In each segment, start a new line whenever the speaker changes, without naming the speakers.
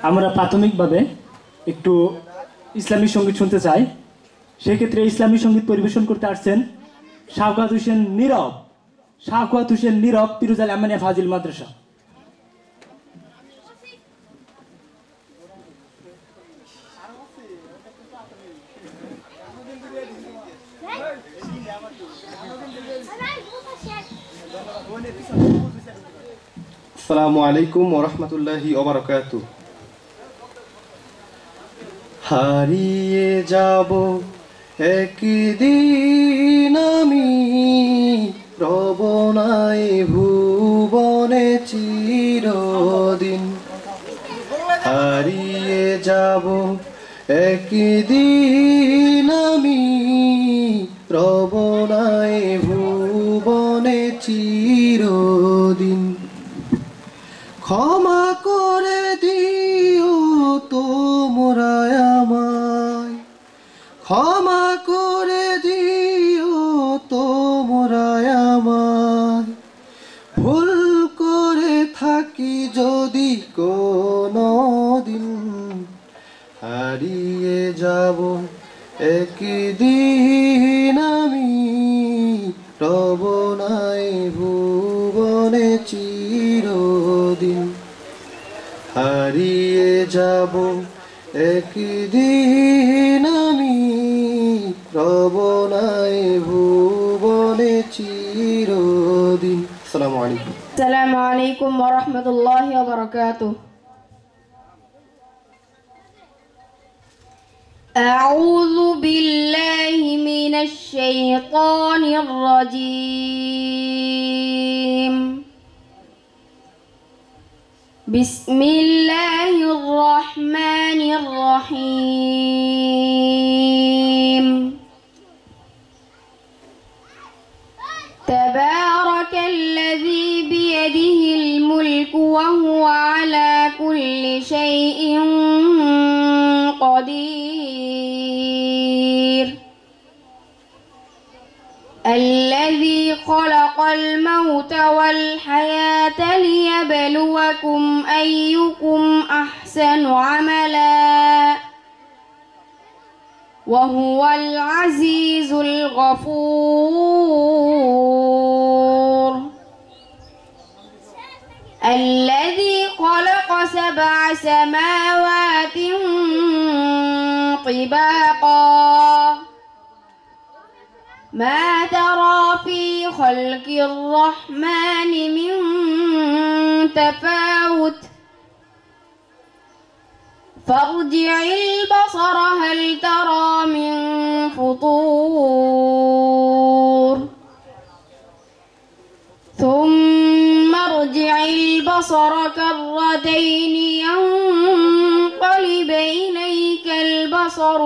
আমরা প্রাথমিকভাবে একটু ইসলামী সঙ্গীত শুনতে চাই। সেক্ষেত্রে ইসলামী সঙ্গীত পরিবেশন করতে আসছেন শাওকাত হোসেন নীরব পিরোজ আলী আমিনিয়া ফাজিল মাদ্রাসা।
আসসালামু আলাইকুম ওয়া রাহমাতুল্লাহি ওয়া বারাকাতুহু। হারিয়ে যাব একদিন আমি রবনায় ভুবনে চিরদিন। হারিয়ে যাব একদিন আমি রবনায় ভুবনে চিরদিন। ক্ষমা করে দিও তোমরা আমায়, ক্ষমা করে দিও তোমরা আমায়। ভুল করে থাকি যদি কোনো দিন, হারিয়ে যাব একদিন আমি রবনায় ভুবনে চিরদিন। হারিয়ে যাব একদিন আমি রবনায় ভুবনে চিরদিন। আসসালামু আলাইকুম।
আসসালামু আলাইকুম ওয়া রাহমাতুল্লাহি ওয়া বারাকাতুহু। أعوذ بالله من الشيطان الرجيم. بسم الله الرحمن الرحيم. تبارك الذي بيده الملك وهو على كل شيء قدير. الذي خلق الموت والحياة ليبلوكم أيكم أحسن عملا وهو العزيز الغفور. الذي خلق 7 سماوات طباقا ما ترى في خلق الرحمن من تفاوت فارجع البصر هل ترى من فطور ثم ارجع البصر كرتين ينقلب إليك البصر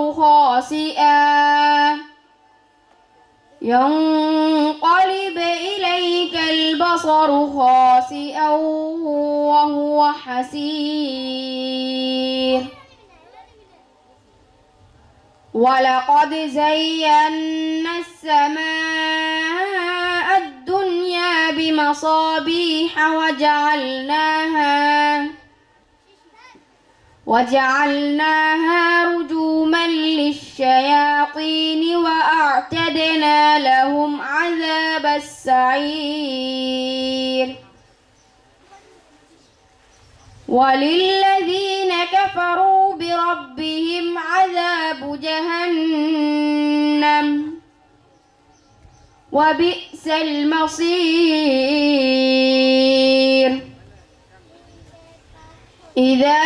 خاسئا وهو حسير. ولقد زينا السماء الدنيا بمصابيح وجعلناها رجوما للشياطين وأعتدنا لهم عذاب السعير. وللذين كفروا بربهم عذاب جهنم وبئس المصير. إذا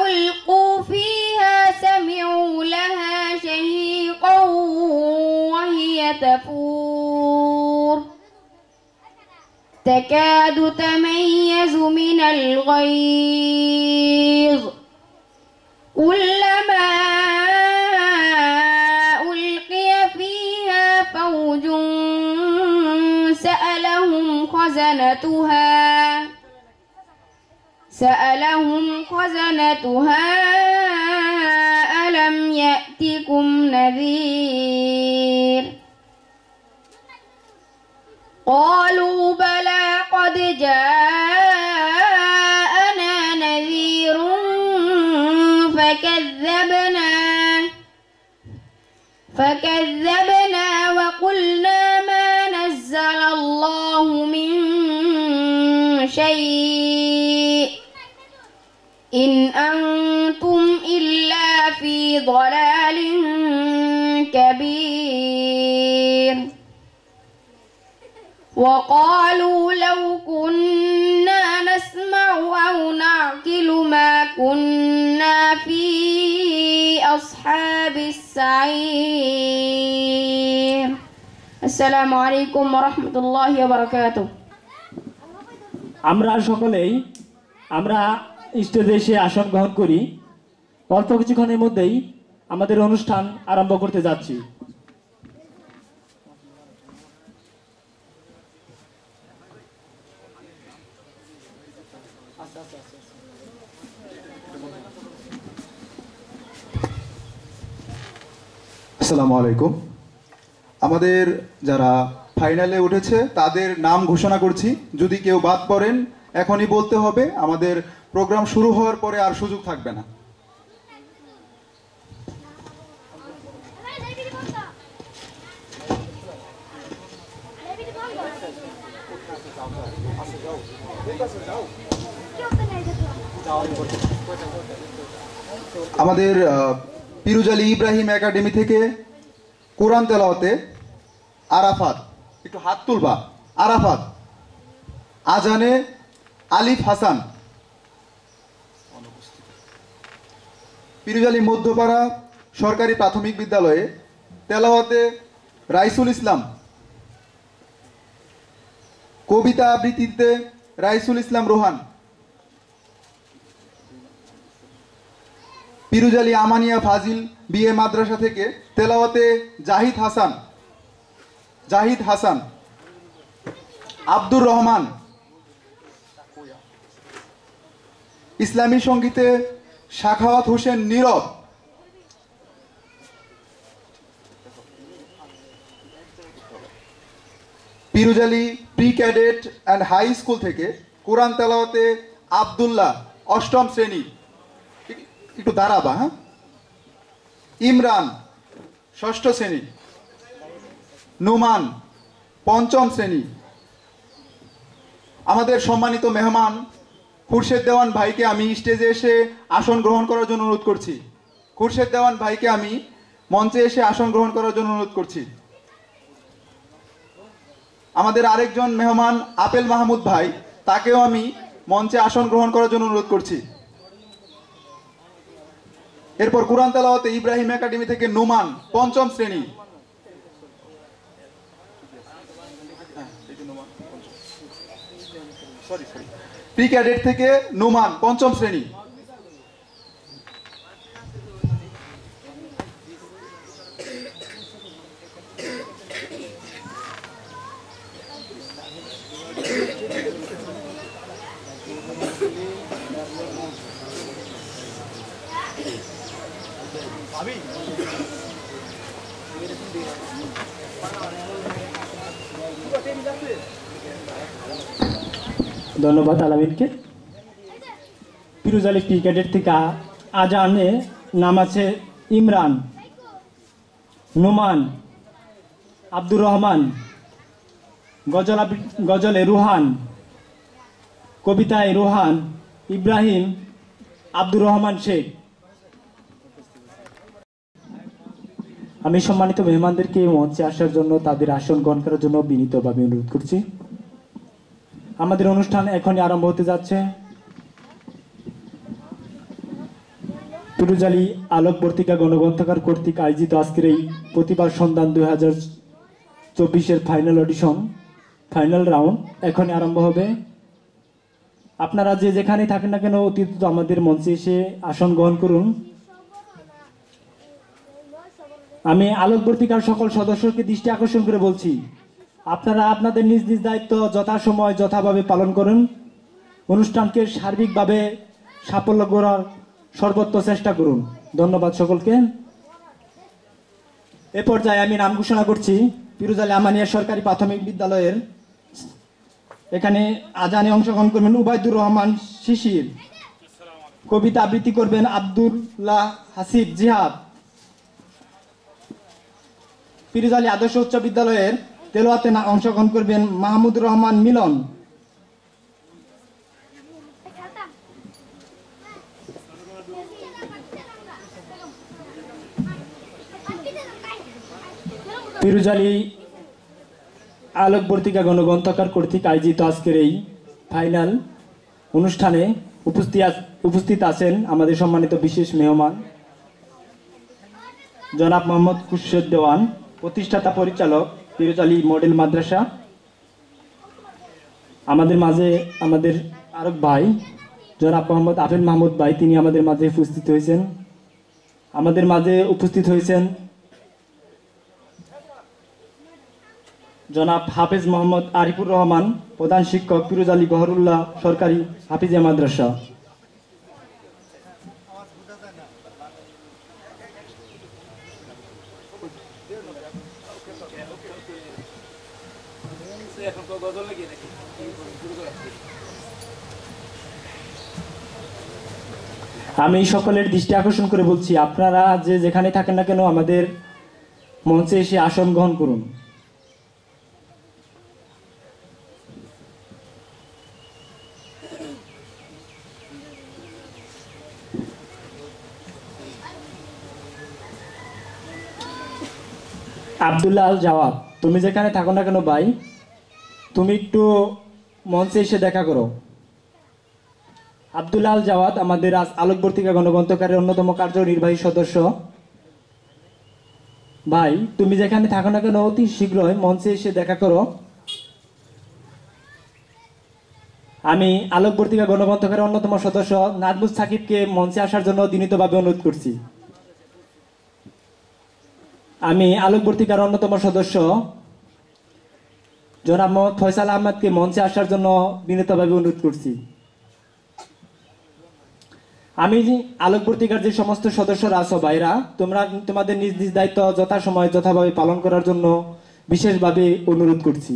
ألقوا فيها سمعوا لها شهيقا وهي تفور تكاد تميز من الغيظ كلما ألقي فيها فوج سألهم خزنتها ألم يأتكم نذير قالوا بلى قد جاء فكذبنا وقلنا ما نزل الله من شيء إن أنتم إلا في ضلال كبير وقالوا لو كنا نسمع أو نعقل ما كنا في أصحاب السعير السلام عليكم ورحمة الله وبركاته
আমরা সকলেই আমরা স্টেজে এসে আসন গ্রহণ করি। অল্প কিছুক্ষণের মধ্যেই আমাদের অনুষ্ঠান আরম্ভ করতে যাচ্ছি।
আসসালামু আলাইকুম। আমাদের যারা ফাইনালে উঠেছে তাদের নাম ঘোষণা করছি। যদি কেউ বাদ পড়েন এখনই বলতে হবে, আমাদের প্রোগ্রাম শুরু হওয়ার পরে আর সুযোগ থাকবে না। আমাদের পিরুজালি ইব্রাহিম একাডেমি থেকে কোরআন তেলাওয়াতে আরাফাত, একটু হাত তুলবা, আরাফাত। আজানে আলিফ হাসান। পিরুজালি মধ্যপাড়া সরকারি প্রাথমিক বিদ্যালয়ে তেলাওয়াতে রাইসুল ইসলাম। কবিতা আবৃত্তিতে রাইসুল ইসলাম রোহান। পিরুজালি আমানিয়া ফাজিল বিএ মাদ্রাসা থেকে তেলাওয়াতে জাহিদ হাসান। জাহিদ হাসান। আব্দুর রহমান। ইসলামী সঙ্গীতে Shakhawat Hossain Nirob. Piruzali pre cadet and high school থেকে কোরআন তেলাওয়াতে আব্দুল্লাহ, অষ্টম শ্রেণী। একটু দাঁড়াবা, হ্যাঁ। ইমরান, ষষ্ঠ শ্রেণী। নুমান, পঞ্চম শ্রেণী। আমাদের সম্মানিত মেহমান খুরশেদ দেওয়ান ভাইকে আমি স্টেজে এসে আসন গ্রহণ করার জন্য অনুরোধ করছি। খুরশেদ দেওয়ান ভাইকে আমি মঞ্চে এসে আসন গ্রহণ করার জন্য অনুরোধ করছি। আমাদের আরেকজন মেহমান আপেল মাহমুদ ভাই, তাকেও আমি মঞ্চে আসন গ্রহণ করার জন্য অনুরোধ করছি। এরপর কোরআন তেলাওয়াতে ইব্রাহিম একাডেমি থেকে নুমান, পঞ্চম শ্রেণী। প্রি ক্যাডেট থেকে নুমান, পঞ্চম শ্রেণী।
ধন্যবাদ আলামিনকে। পিরুজালি প্রি ক্যাডেট থেকে আজানে নাম আছে ইমরান, নুমান, আব্দুর রহমান, গজলে রুহান, কবিতায় রুহান, ইব্রাহিম, আব্দুর রহমান শেখ। আমি সম্মানিত মেহমানদেরকে মঞ্চে আসার জন্য, তাদের আসন গ্রহণ করার জন্য বিনীতভাবে অনুরোধ করছি। আমাদের অনুষ্ঠান এখনই আরম্ভ হতে যাচ্ছে। পিরুজালি আলোকবর্তিকা গণগ্রন্থাগার কর্তৃক আয়োজিত আজকের এই প্রতিভার সন্ধান 2024-এর ফাইনাল অডিশন, ফাইনাল রাউন্ড এখনই আরম্ভ হবে। আপনারা যে যেখানে থাকেন না কেন অতি দ্রুত আমাদের মঞ্চে এসে আসন গ্রহণ করুন। আমি আলোকবর্তিকার সকল সদস্যকে দৃষ্টি আকর্ষণ করে বলছি, আপনারা আপনাদের নিজ নিজ দায়িত্ব যথাসময় যথাভাবে পালন করুন। অনুষ্ঠানকে সার্বিকভাবে সাফল্য করার সর্বোচ্চ চেষ্টা করুন। ধন্যবাদ সকলকে। এ পর্যায়ে আমি নাম ঘোষণা করছি পিরুজালি আমানিয়া সরকারি প্রাথমিক বিদ্যালয়ের। এখানে আজানে অংশগ্রহণ করবেন উবাইদুর রহমান শিশির। কবিতা আবৃত্তি করবেন আব্দুল্লাহ হাসিব জিহাদ।
পিরুজালি আদর্শ উচ্চ বিদ্যালয়ের তেলাওয়াতে অংশগ্রহণ করবেন মাহমুদুর রহমান মিলন।
পিরুজালি আলোকবর্তিকা গণগ্রন্থাগার কর্তৃক আয়োজিত আজকের এই ফাইনাল অনুষ্ঠানে উপস্থিত আছেন আমাদের সম্মানিত বিশেষ মেহমান জনাব মোহাম্মদ খুরশেদ দেওয়ান, প্রতিষ্ঠাতা পরিচালক পিরুজালি মডেল মাদ্রাসা। আমাদের মাঝে আমাদের আরেক ভাই জনাব মোহাম্মদ আফেল মাহমুদ ভাই, তিনি আমাদের মাঝে উপস্থিত হয়েছেন। আমাদের মাঝে উপস্থিত হয়েছেন জনাব হাফেজ মোহাম্মদ আরিফুর রহমান, প্রধান শিক্ষক পিরুজালি গহরুল্লাহ সরকারি হাফিজিয়া মাদ্রাসা। আমি সকলের দৃষ্টি আকর্ষণ করে বলছি, আপনারা যে যেখানে থাকেন না কেন আমাদের মঞ্চে এসে আসন গ্রহণ করুন। আব্দুল্লাহ আল জাওয়াদ, তুমি যেখানে থাকো না কেন ভাই, তুমি একটু মঞ্চে এসে দেখা করো। আব্দুল্লাহ আল জাওয়াদ আমাদের আজ আলোকবর্তিকা গণগ্রন্থাগারের অন্যতম কার্যনির্বাহী সদস্য। ভাই, তুমি যেখানে থাকো না কেন অতি শীঘ্রই মঞ্চে এসে দেখা করো। আমি আলোকবর্তিকা গণগ্রন্থাগারের অন্যতম সদস্য নাজমুল সাকিবকে মঞ্চে আসার জন্য বিনীতভাবে অনুরোধ করছি। আমি আলোকবর্তিকার অন্যতম সদস্য জনাব মোহাম্মদ ফয়সাল আহমদকে মঞ্চে আসার জন্য বিনীতভাবে অনুরোধ করছি। আমি আলোকবর্তিকার যে সমস্ত সদস্যরা আছো ভাইরা, তোমরা তোমাদের নিজ নিজ দায়িত্ব যথাসময় যথাভাবে পালন করার জন্য বিশেষভাবে অনুরোধ করছি।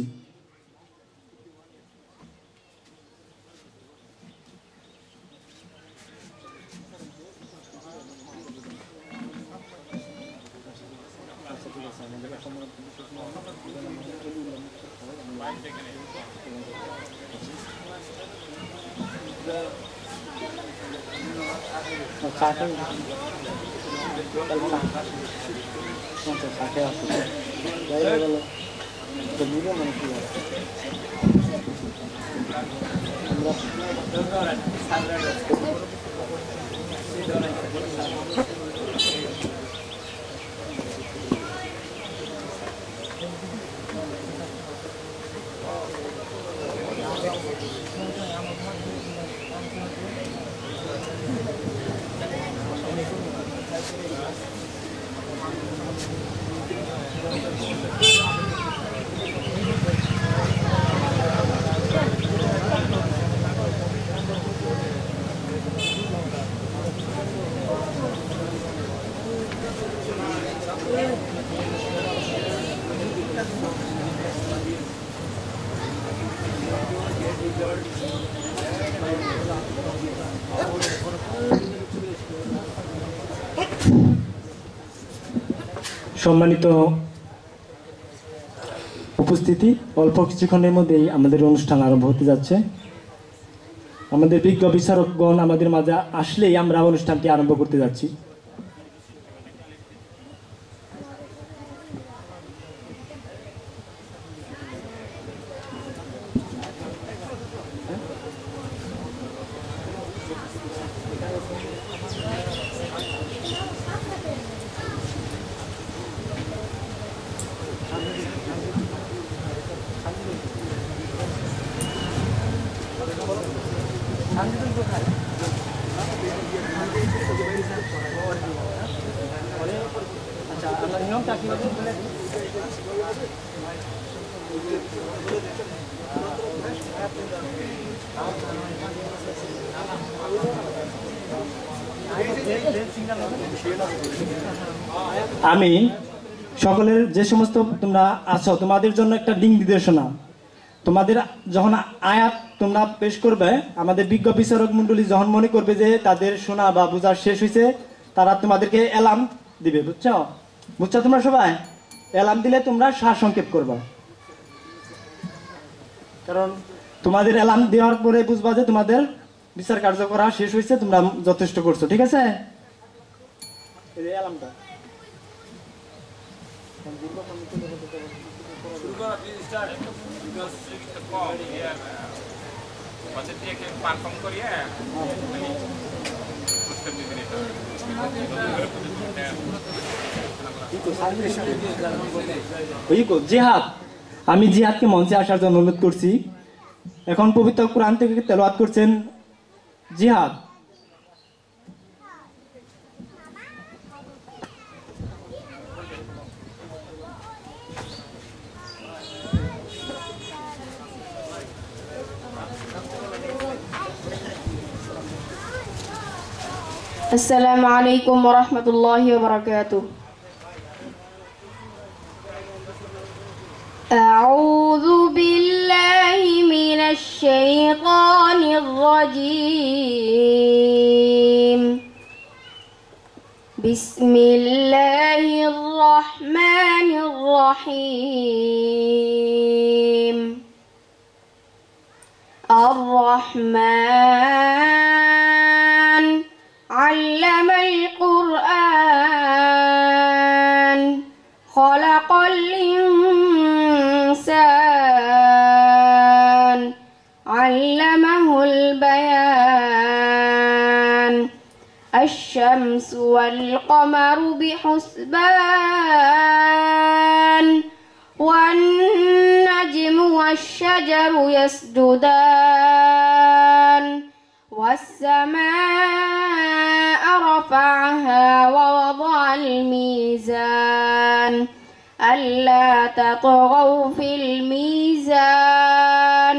সম্মানিত উপস্থিতি, অল্প কিছুক্ষণের মধ্যেই আমাদের অনুষ্ঠান আরম্ভ হতে যাচ্ছে। আমাদের বিজ্ঞ বিচারকগণ আমাদের মাঝে আসলেই আমরা অনুষ্ঠানটি আরম্ভ করতে যাচ্ছি। আমি সকলের যে সমস্ত তোমরা আছো তোমাদের জন্য একটা দিক নির্দেশনা, তোমাদের যখন আয়াত তোমরা পেশ করবে, আমাদের বিজ্ঞ বিচারক মন্ডলী যখন মনে করবে যে তাদের শোনা বা বোঝা শেষ হয়েছে, তারা তোমাদেরকে অ্যালার্ম দিবে। বুঝছো তোমরা সবাই? এলাম দিলে তোমরা সারসংক্ষেপ করবা, কারণ তোমাদের এলাম দেওয়ার পরে বুঝবা যে তোমাদের বিচার কার্য করা শেষ হয়েছে, তোমরা যথেষ্ট করছো। ঠিক আছে, এই যে এলামটা জিহাদ, আমি জিহাদকে মঞ্চে আসার জন্য অনুরোধ করছি। এখন পবিত্র কোরআন থেকে তেলাওয়াত করছেন জিহাদ।
السلام عليكم ورحمة الله وبركاته. أعوذ بالله من الشيطان الرجيم. بسم الله الرحمن الرحيم. الرحمن علم القرآن خلق الإنسان علمه البيان الشمس والقمر بحسبان والنجم والشجر يسجدان والسماء رفعها ووضع الميزان ألا تطغوا في الميزان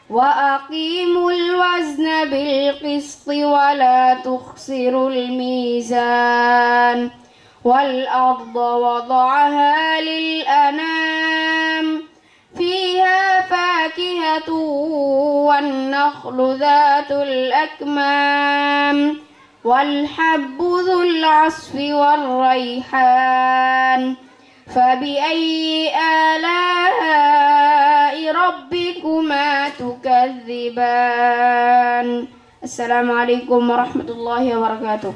وأقيموا الوزن بالقسط ولا تخسروا الميزان والأرض وضعها للأنام فيها فاكهة والنخل ذات الأكمام والحب ذو العصف والريحان فبأي آلاء ربكما تكذبان. السلام عليكم ورحمة الله وبركاته.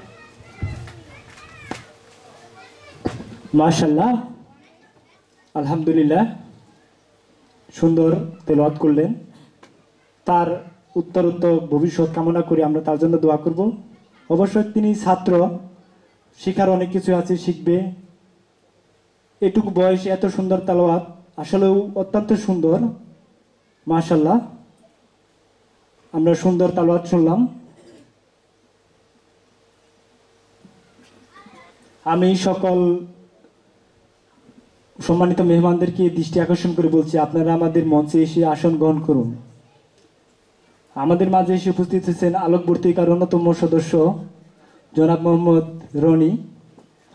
মাশাআল্লাহ, আলহামদুলিল্লাহ, সুন্দর তেলাওয়াত করলেন। তার উত্তরোত্তর ভবিষ্যৎ কামনা করে আমরা তার জন্য দোয়া করব। অবশ্যই তিনি ছাত্র, শিখার অনেক কিছু আছে, শিখবে। এটুকু বয়সে এত সুন্দর তেলাওয়াত আসলেও অত্যন্ত সুন্দর। মাশাআল্লাহ, আমরা সুন্দর তেলাওয়াত শুনলাম। আমি সকল সম্মানিত মেহমানদেরকে দৃষ্টি আকর্ষণ করে বলছি, আপনারা আমাদের মঞ্চে এসে আসন গ্রহণ করুন। আমাদের মাঝে এসে উপস্থিত হয়েছেন আলোকবর্তিকার অন্যতম সদস্য জনাব মোহাম্মদ রনি।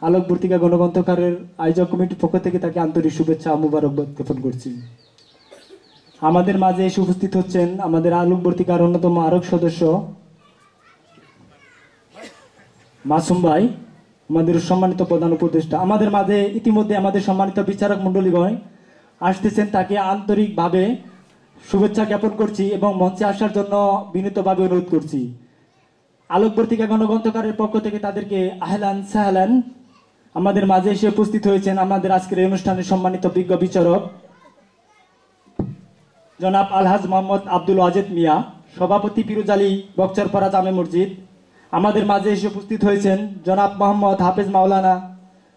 আলোকবর্তিকা গণগ্রন্থকারের আয়োজক কমিটির পক্ষ থেকে তাকে আন্তরিক শুভেচ্ছা ও মোবারকবাদ জ্ঞাপন করছি। আমাদের মাঝে এসে উপস্থিত হচ্ছেন আমাদের আলোকবর্তিকার অন্যতম আরক সদস্য মাসুম ভাই, আমাদের সম্মানিত প্রধান উপদেষ্টা। আমাদের মাঝে ইতিমধ্যে আমাদের সম্মানিত বিচারক মণ্ডলীগণ আসতেছেন, তাকে আন্তরিকভাবে শুভেচ্ছা জ্ঞাপন করছি এবং মঞ্চে আসার জন্য বিনীতভাবে অনুরোধ করছি। আলোকবর্তিকা গণগ্রন্থকারের পক্ষ থেকে তাদেরকে আহলান সাহলান। আমাদের মাঝে এসে উপস্থিত হয়েছেন আমাদের আজকের এই অনুষ্ঠানের সম্মানিত বিজ্ঞ বিচারক জনাব আলহাজ মোহাম্মদ আব্দুল ওয়াজেদ মিয়া, সভাপতি পিরোজ আলী বকচরপাড়া জামে মসজিদ। আমাদের মাঝে এসে উপস্থিত হয়েছেন জনাব মোহাম্মদ হাফেজ মাওলানা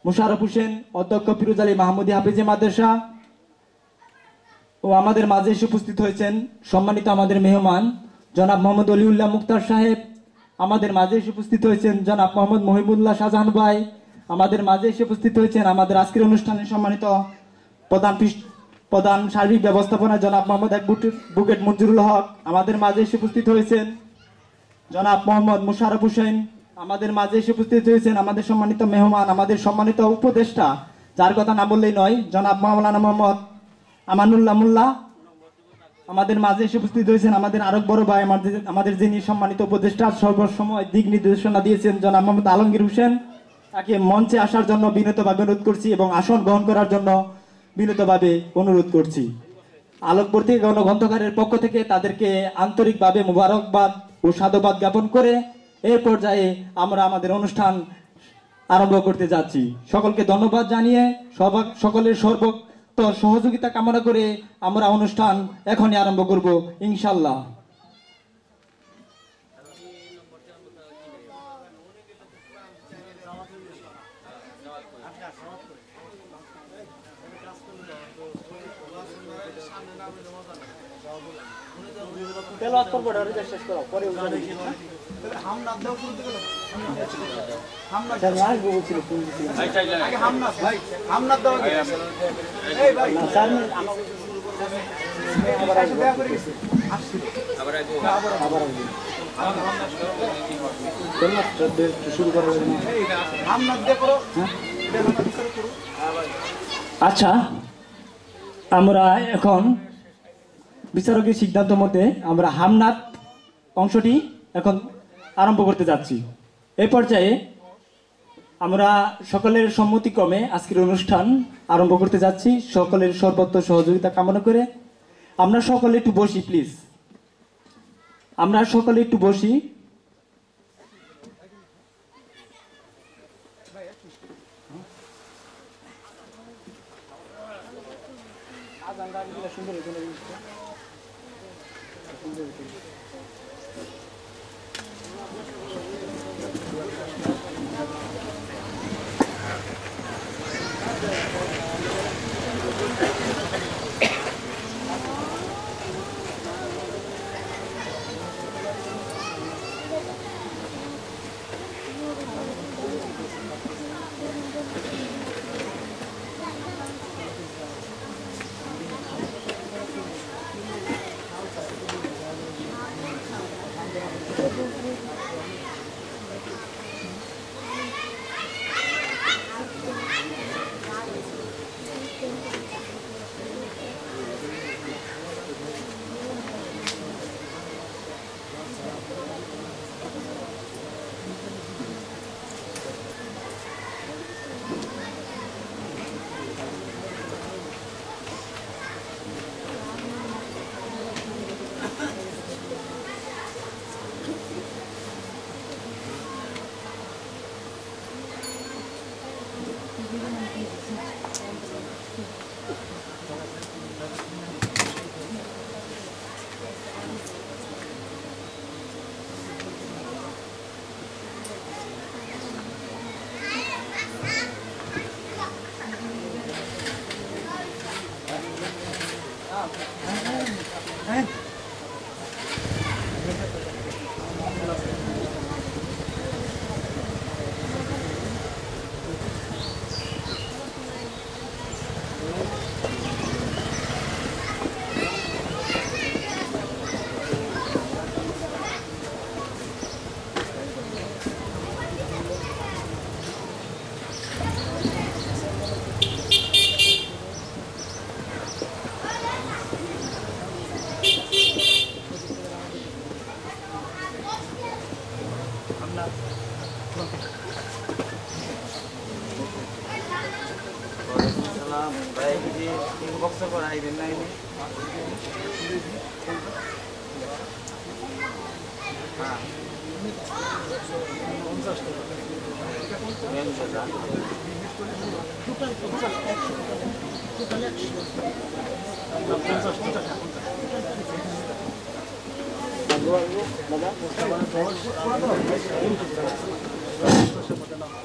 মুশারফ হোসেন, অধ্যক্ষ পিরোজ আলী মাহমুদি হাফেজি মাদ্রাসা। ও আমাদের মাঝে এসে উপস্থিত হয়েছেন সম্মানিত আমাদের মেহমান জনাব মোহাম্মদ অলিউল্লাহ মুক্তার সাহেব। আমাদের মাঝে এসে উপস্থিত হয়েছেন জনাব মোহাম্মদ মহিবুল্লাহ শাহজাহান ভাই। আমাদের মাঝে এসে উপস্থিত হয়েছেন আমাদের আজকের অনুষ্ঠানের সম্মানিত প্রধান সার্বিক ব্যবস্থাপনা জনাব মোহাম্মদ বুকেট মঞ্জুরুল হক। আমাদের মাঝে এসে উপস্থিত হয়েছেন জনাব মোহাম্মদ মুশারফ হোসেন। আমাদের মাঝে এসে উপস্থিত হয়েছেন আমাদের সম্মানিত মেহমান, আমাদের সম্মানিত উপদেষ্টা, যার কথা না বললেই নয়, জনাব মাওলানা মোহাম্মদ আমানুল্লাহ মোল্লা। আমাদের মাঝে এসে উপস্থিত হয়েছেন আমাদের আরক বড় ভাই, আমাদের যিনি সম্মানিত উপদেষ্টা সর্বসময় দিক নির্দেশনা দিয়েছেন জনাব মোহাম্মদ আলমগীর হোসেন। তাকে মঞ্চে আসার জন্য বিনীতভাবে অনুরোধ করছি এবং আসন গ্রহণ করার জন্য বিনীতভাবে অনুরোধ করছি। আলোকবর্তী গণগ্রন্থকারের পক্ষ থেকে তাদেরকে আন্তরিকভাবে মোবারকবাদ ও সাধুবাদ জ্ঞাপন করে এই পর্যায়ে আমরা আমাদের অনুষ্ঠান আরম্ভ করতে যাচ্ছি। সকলকে ধন্যবাদ জানিয়ে সকলের সর্বোত্তর সহযোগিতা কামনা করে আমরা অনুষ্ঠান এখনই আরম্ভ করব ইনশাল্লাহ। আচ্ছা, আমরা এখন বিচারকের সিদ্ধান্ত মতে আমরা হামনাত অংশটি এখন আরম্ভ করতে যাচ্ছি। এই পর্যায়ে আমরা সকলের সম্মতিক্রমে আজকের অনুষ্ঠান আরম্ভ করতে যাচ্ছি। সকলের সর্বোত্তর সহযোগিতা কামনা করে আমরা সকলে একটু বসি, প্লিজ। আমরা সকলে একটু বসি।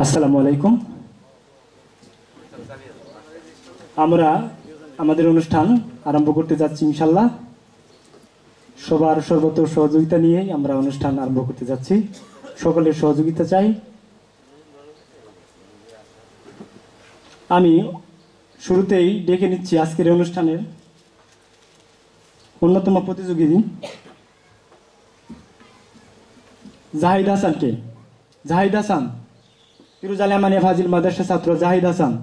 আসসালামু আলাইকুম। আমরা আমাদের অনুষ্ঠান আরম্ভ করতে যাচ্ছি ইনশাল্লাহ। সবার সর্বোত্তর সহযোগিতা নিয়েই আমরা অনুষ্ঠান আরম্ভ করতে যাচ্ছি। সকলের সহযোগিতা চাই। আমি শুরুতেই ডেকে নিচ্ছি আজকের অনুষ্ঠানের অন্যতম প্রতিযোগী জাহিদ হাসানকে। জাহিদ হাসান, ফিরোজ আলী আমানিয়া ফাজিল মাদ্রাসা ছাত্র জাহিদ হাসান।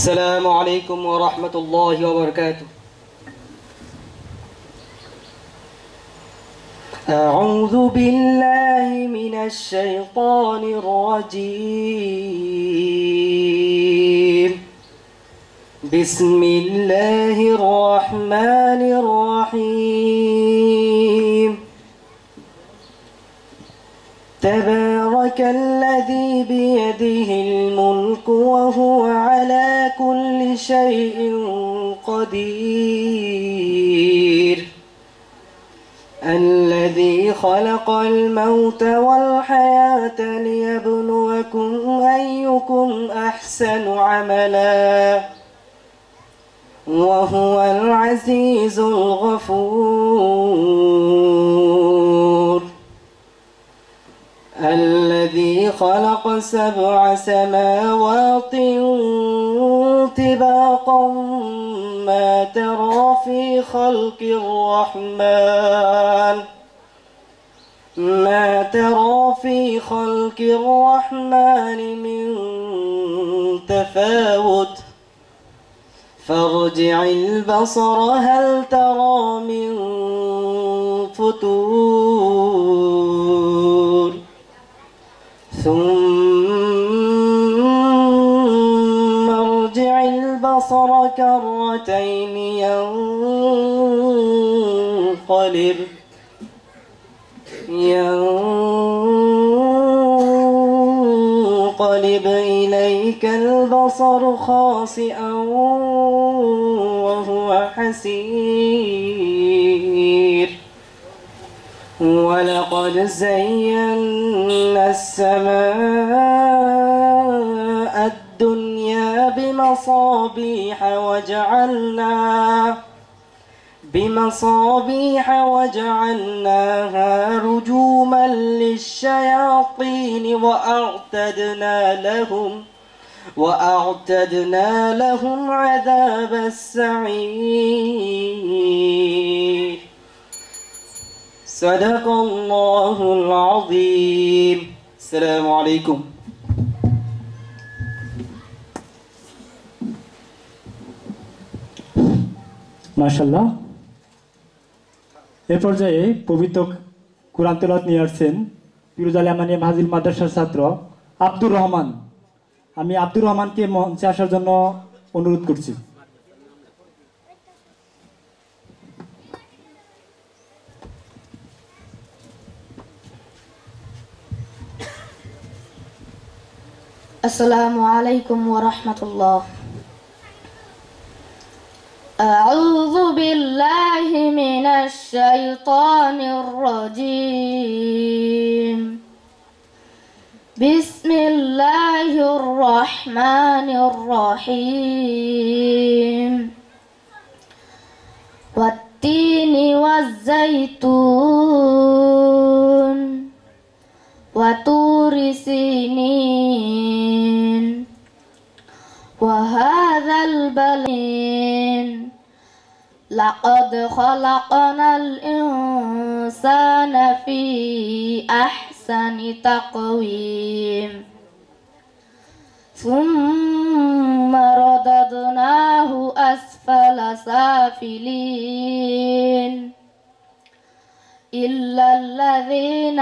السلام عليكم ورحمة الله وبركاته. أعوذ بالله من الشيطان الرجيم. بسم الله الرحمن الرحيم. تبارك الذي بيده الملك وهو على كل شيء قدير. الذي خلق الموت والحياة ليبلوكم أيكم أحسن عملا وهو العزيز الغفور. الذي خلق 7 سماوات طباقا ما ترى في خلق الرحمن من تفاوت فارجع البصر هل ترى من فتور ثم ارجع البصر كرتين ينقلب إليك البصر خاسئا وهو حسير. ولقد زينا السماء الدنيا بمصابيح وجعلناها رجوما للشياطين وأعتدنا لهم عذاب السعير. صدق الله العظيم. السلام عليكم.
মাশাআল্লাহ। এ পর্যায়ে পবিত্র কোরআন তেলাওয়াত নিয়ে আসছেন পিরোজ আলী আমানিয়া মাহজিল মাদ্রাসার ছাত্র আব্দুর রহমান। আমি আব্দুর রহমানকে মঞ্চে আসার জন্য অনুরোধ করছি।
السلام عليكم ورحمة الله. أعوذ بالله من الشيطان الرجيم. بسم الله الرحمن الرحيم. والتين والزيتون وطور سينين وهذا البلد لقد خلقنا الإنسان في أحسن تقويم ثم رددناه أسفل سافلين إلا الذين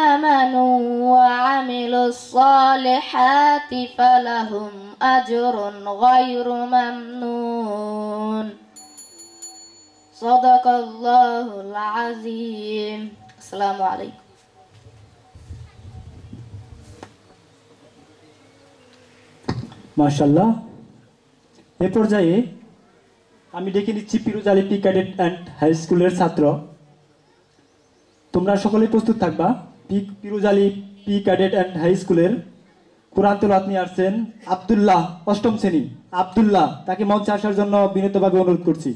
آمنوا وعملوا الصالحات فلهم أجر غير ممنون. صدق الله العظيم. السلام عليكم.
মাশাআল্লাহ। এ পর্যায়ে আমি ডেকে নিচ্ছি Piroj Ali P cadet and high স্কুলের ছাত্র। তোমরা সকলে প্রস্তুত থাকবা। Piroj Ali P cadet and high স্কুলের কোরআন তেলাওয়াত নিয়ে আসছেন আব্দুল্লাহ, 8ম শ্রেণী। আব্দুল্লাহ, তাকে মঞ্চে আসার জন্য বিনীতভাবে অনুরোধ করছি।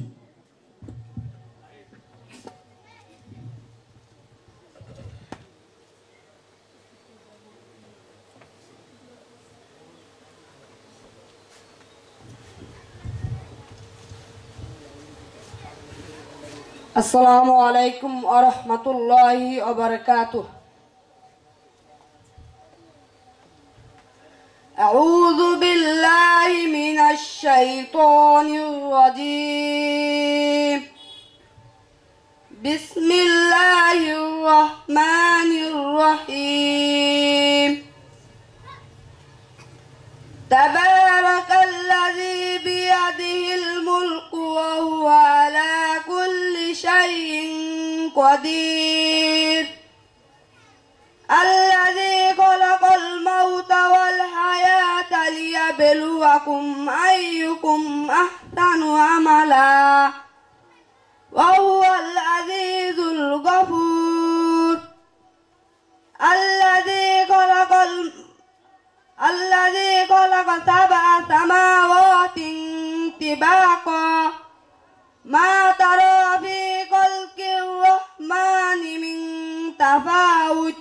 আসসালামু আলাইকুম ওয়া রাহমাতুল্লাহি ওয়া বারাকাতুহু। আউযু বিল্লাহি মিনাশ الشيطان الرجيم بسم الله الرحمن الرحيم تبارك الذي بيده الملك وهو على كل شيء قدير الذي خلق الموت والحياة ليبلوكم أيكم أحسن عملا وهو العزيز الغفور الذي خلق سبع سماوات طباقا ما ترى في خلق الرحمن من تفاوت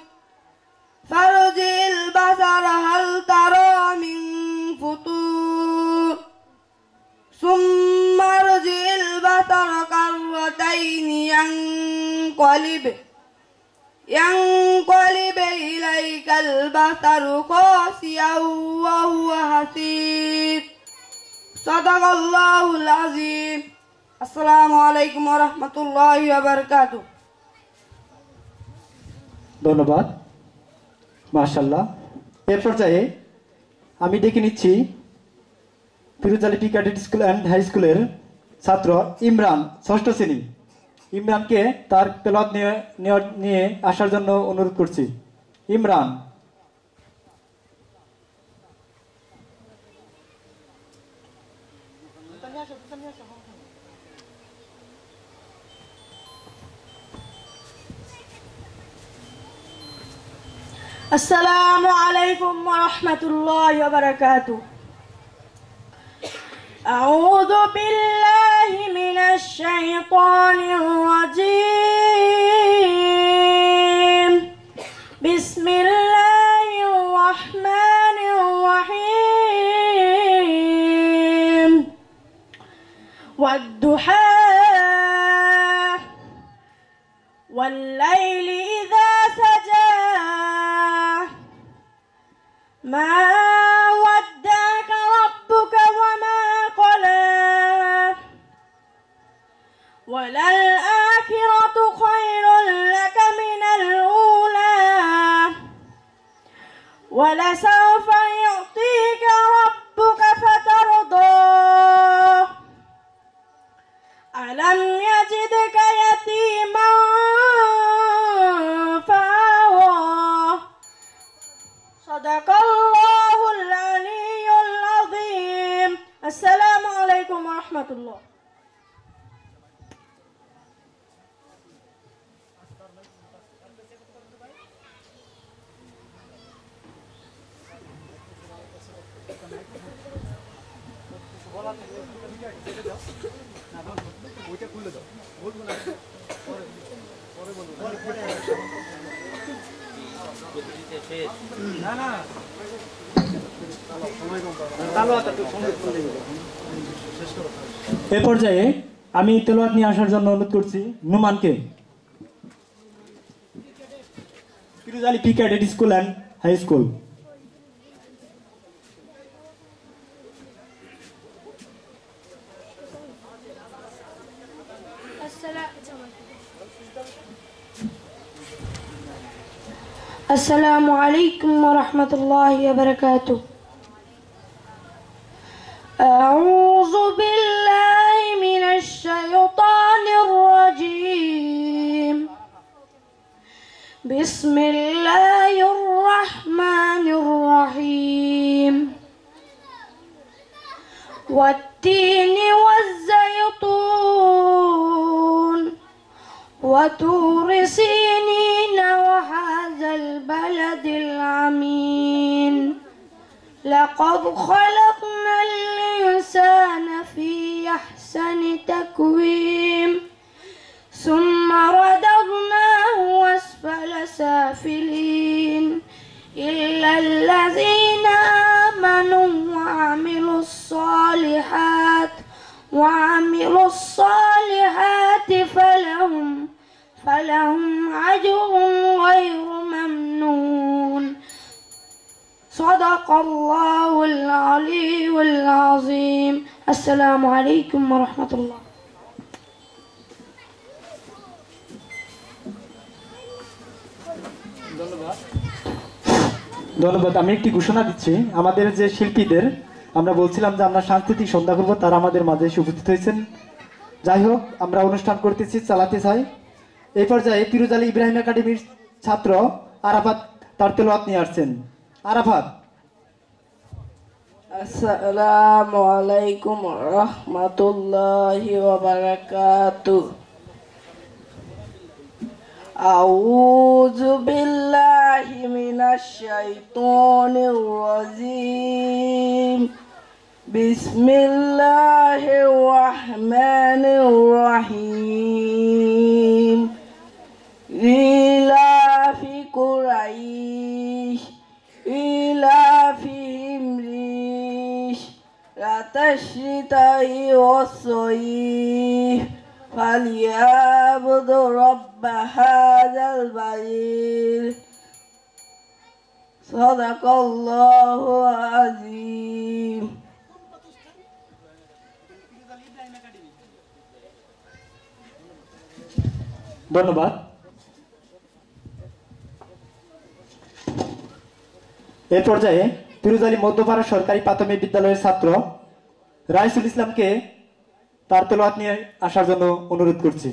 فارجع البصر هل ترى من فطور ثم ارجع البصر كرتين ينقلب إليك البصر خاسئا وهو حسير صدق الله العظيم السلام عليكم ورحمة الله وبركاته
ধন্যবাদ মাশাআল্লাহ। এর পর্যায়ে আমি ডেকে নিচ্ছি Firoz Ali P cadet school and high স্কুলের ছাত্র ইমরান, ষষ্ঠ শ্রেণী। ইমরানকে তার তেলাওয়াত নিয়ে আসার জন্য অনুরোধ করছি। ইমরান।
السلام عليكم ورحمة الله وبركاته. أعوذ بالله من الشيطان الرجيم. بسم الله الرحمن الرحيم. والضحى والليل إذا سجى ما ودعك ربك وما قلى وللآخرة خير لك من الأولى ولسوف يعطيك ربك فترضى ألم يجدك يتيما فآوى صدق الله العلي العظيم. السلام عليكم ورحمة الله.
এ পর্যায়ে আমি তেলাওয়াত নিয়ে আসার জন্য অনুরোধ করছি নুমানকে, Firoz Ali P cadet school and high school.
السلام عليكم ورحمة الله وبركاته. أعوذ بالله من الشيطان الرجيم. بسم الله الرحمن الرحيم. والتين والزيتون وطور سينين وهذا البلد العمين لقد خلقنا الإنسان في أحسن تقويم ثم رددناه أسفل سافلين إلا الذين آمنوا وعملوا الصالحات فلهم أجر غير ممنون. صدق
صدق الله العلي العظيم. السلام عليكم ورحمة الله.
ধন্যবাদ। আমি একটি ঘোষণা দিচ্ছি, আমাদের যে শিল্পীদের আমরা বলছিলাম যে আমরা সাংস্কৃতিক সন্ধ্যা করবো, তারা আমাদের মাঝে এসে উপস্থিত হয়েছেন। যাই হোক, আমরা অনুষ্ঠান করতেছি, চালাতে চাই। এই পর্যায়ে পিরোজ আলী ইব্রাহিম একাডেমির ছাত্র আরাফাত তার তেলাওয়াত নিয়ে আসছেন। আরাফাত।
আসসালামু আলাইকুম রাহমাতুল্লাহি ওয়া বারাকাতুহু। আউযু বিল্লাহি মিনাশ শাইতানির রাজীম। বিসমিল্লাহির রাহমানির রাহিম। ইলাফি কুরাইশ ইলাফিহিম الشتاء والصيف فليعبدوا رب هذا البيت صدق الله العظيم.
ধন্যবাদ। এই পর্যায়ে পিরোজ আলী মধ্যপাড়া সরকারি প্রাথমিক বিদ্যালয়ের ছাত্র রাইসুল ইসলামকে তার তেলাওয়াত নিয়ে আসার জন্য অনুরোধ করছি।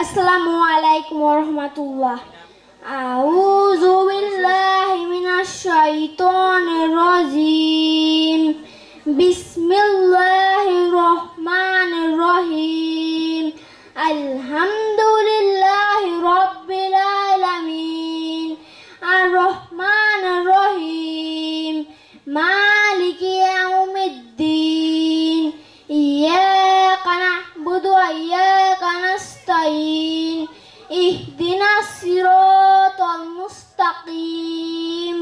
আসসালামু আলাইকুম ওয়া রাহমাতুল্লাহ। আউযু বিল্লাহি মিনাশ শাইতানির রাজীম। বিসমিল্লাহির রহমানির রহিম। আলহামদুলিল্লাহি রাব্বিল আলামিন। আর রহমানির রহিম। মালিকি ইয়াউমিদ্দিন। ইয়াকা না'বুদু ওয়া ইয়াকা নাস্তাঈন। ইহদিনাস সিরাতাল মুস্তাকিম।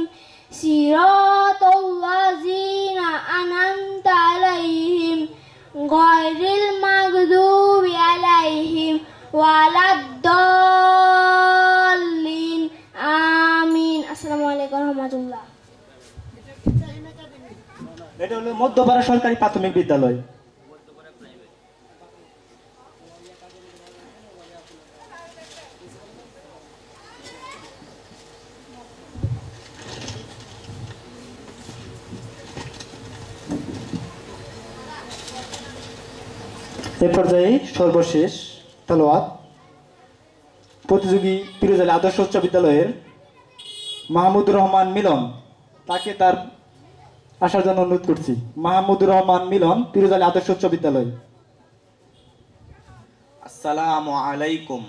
সিরাতাল লাযিনা আন'আমতা আলাইহিম গায়রিল মাগদুবি আলাইহিম ওয়ালাদ-দাল্লিন। আমিন। আসসালামু আলাইকুম ওয়া রাহমাতুল্লাহ।
এটা হলো মধ্যপাড়া সরকারি প্রাথমিক বিদ্যালয়। এ পর্যায়ে সর্বশেষ তেলাওয়াত প্রতিযোগী পিরোজ আলী আদর্শ উচ্চ বিদ্যালয়ের মাহমুদুর রহমান মিলন, তাকে তার আসার জন্য অনুরোধ করছি। মাহমুদুর রহমান মিলন, পিরোজ আলী আদর্শ উচ্চ বিদ্যালয়।
আসসালামু আলাইকুম।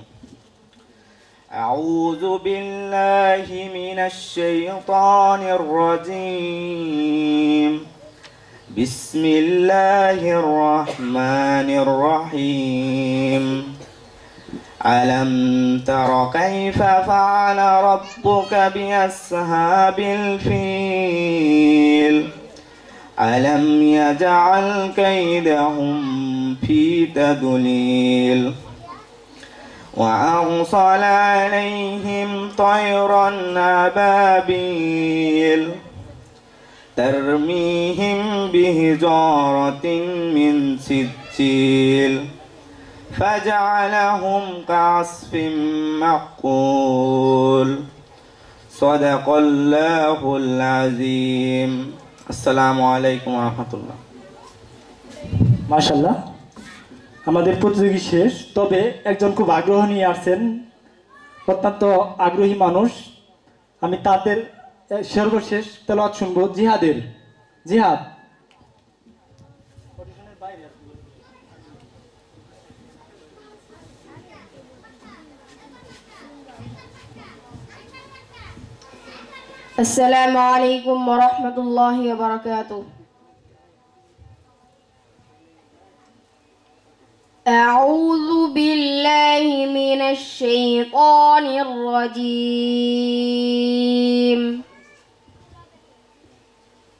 আউযু বিল্লাহি মিনাশ শাইতানির রাজীম। বিসমিল্লাহির রহমানির রহিম। আলম তারা কাইফা ফাআলা রাব্বুকা বিআসহাবিল ফিল। আলম ইয়াজআল কাইদাহুম ফি তাদলিল। وأرسل عليهم طيرا أبابيل ترميهم بحجارة من سجيل فجعلهم كعصف مأكول صدق الله العظيم. السلام عليكم ورحمة الله.
মাশাআল্লাহ, আমাদের প্রতিযোগী শেষ, তবে একজন খুব আগ্রহ নিয়ে আসছেন, অত্যন্ত আগ্রহী মানুষ। আমি তাদের সর্বশেষ তেলাওয়াত শুনবো জিহাদের। জিহাদ।
আসসালামু আলাইকুম ওয়া রাহমাতুল্লাহি ওয়া বারাকাতুহু। أعوذ بالله من الشيطان الرجيم.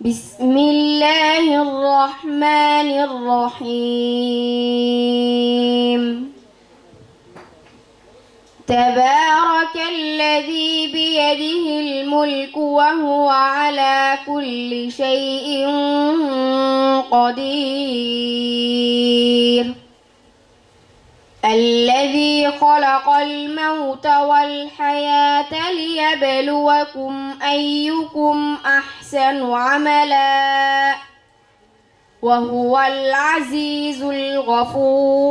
بسم الله الرحمن الرحيم. تبارك الذي بيده الملك وهو على كل شيء قدير الذي خلق الموت والحياة ليبلوكم أيكم أحسن عملا وهو العزيز الغفور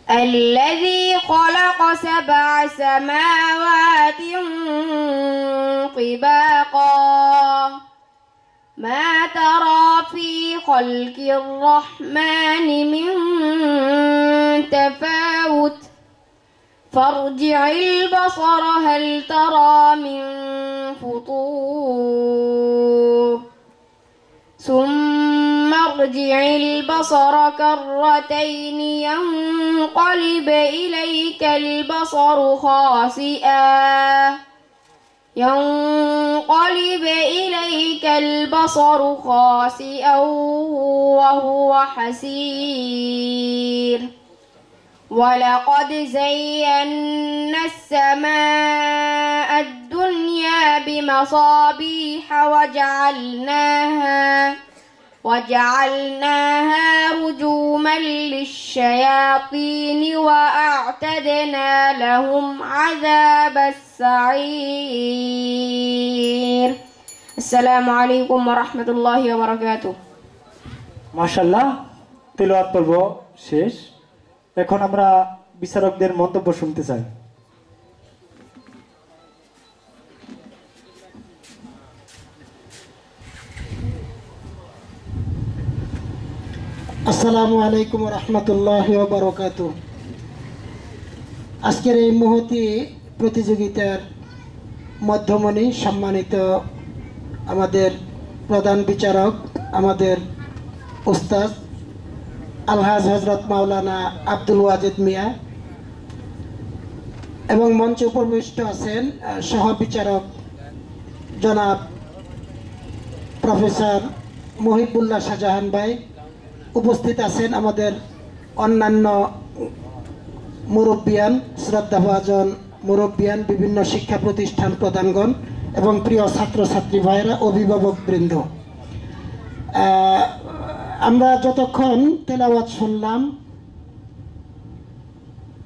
الذي خلق 7 سماوات طباقا ما ترى في خلق الرحمن من تفاوت فارجع البصر هل ترى من فطور ثم ارجع البصر كرتين ينقلب إليك البصر خاسئا وهو حسير ولقد زينا السماء الدنيا بمصابيح وجعلناها رجوما للشياطين وأعتدنا لهم عذاب السعير السلام عليكم ورحمة الله وبركاته
মাশাআল্লাহ, তেলাওয়াত পর্ব শেষ। এখন আমরা বিচারকদের মন্তব্য শুনতে চাই।
আসসালামু আলাইকুম রহমতুল্লাহ বারকাত। আজকের এই মহতী প্রতিযোগিতার মধ্যমণি সম্মানিত আমাদের প্রধান বিচারক, আমাদের উস্তাদ আলহাজ হজরত মাওলানা আব্দুল ওয়াজেদ মিয়া, এবং মঞ্চে উপবিষ্ট আছেন সহ বিচারক জনাব প্রফেসর মহিবুল্লাহ শাহজাহান ভাই। উপস্থিত আছেন আমাদের অন্যান্য মুরব্বিয়ান, শ্রদ্ধাভাজন মুরব্বিয়ান, বিভিন্ন শিক্ষা প্রতিষ্ঠান প্রধানগণ এবং প্রিয় ছাত্রছাত্রী ভাইরা, অভিভাবকবৃন্দ। আমরা যতক্ষণ তেলাওয়াত শুনলাম,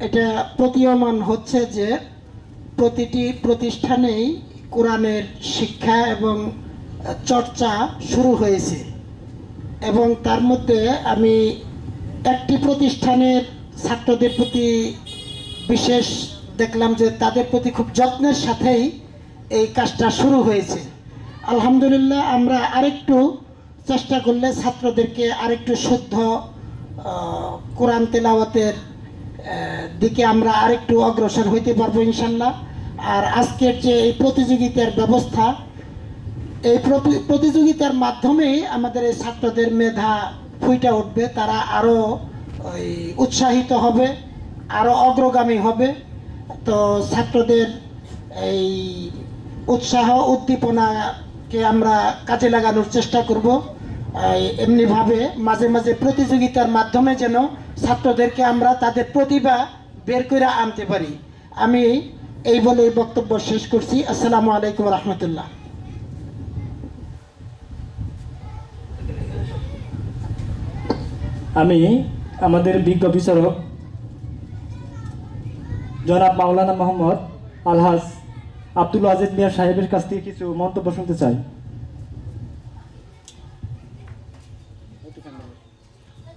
এটা প্রতীয়মান হচ্ছে যে প্রতিটি প্রতিষ্ঠানেই কোরআনের শিক্ষা এবং চর্চা শুরু হয়েছে, এবং তার মধ্যে আমি একটি প্রতিষ্ঠানের ছাত্রদের প্রতি বিশেষ দেখলাম যে তাদের প্রতি খুব যত্নের সাথেই এই কাজটা শুরু হয়েছে। আলহামদুলিল্লাহ, আমরা আরেকটু চেষ্টা করলে ছাত্রদেরকে আরেকটু শুদ্ধ কোরআন তেলাওয়াতের দিকে আমরা আরেকটু অগ্রসর হইতে পারবো ইনশাল্লাহ। আর আজকের যে এই প্রতিযোগিতার ব্যবস্থা, এই প্রতিযোগিতার মাধ্যমে আমাদের এই ছাত্রদের মেধা ফুইটা উঠবে, তারা আরও উৎসাহিত হবে, আরও অগ্রগামী হবে। তো ছাত্রদের এই উৎসাহ উদ্দীপনাকে আমরা কাজে লাগানোর চেষ্টা করব। এমনিভাবে মাঝে মাঝে প্রতিযোগিতার মাধ্যমে যেন ছাত্রদেরকে আমরা তাদের প্রতিভা বের করে আনতে পারি। আমি এই বলে এই বক্তব্য শেষ করছি। আসসালামু আলাইকুম রহমতুল্লাহ।
আমি আমাদের বিজ্ঞ বিচারক জনাব মাওলানা মোহাম্মদ আলহাজ আব্দুল ওয়াজেদ মিয়া সাহেবের কাছ থেকে কিছু মন্তব্য শুনতে চাই।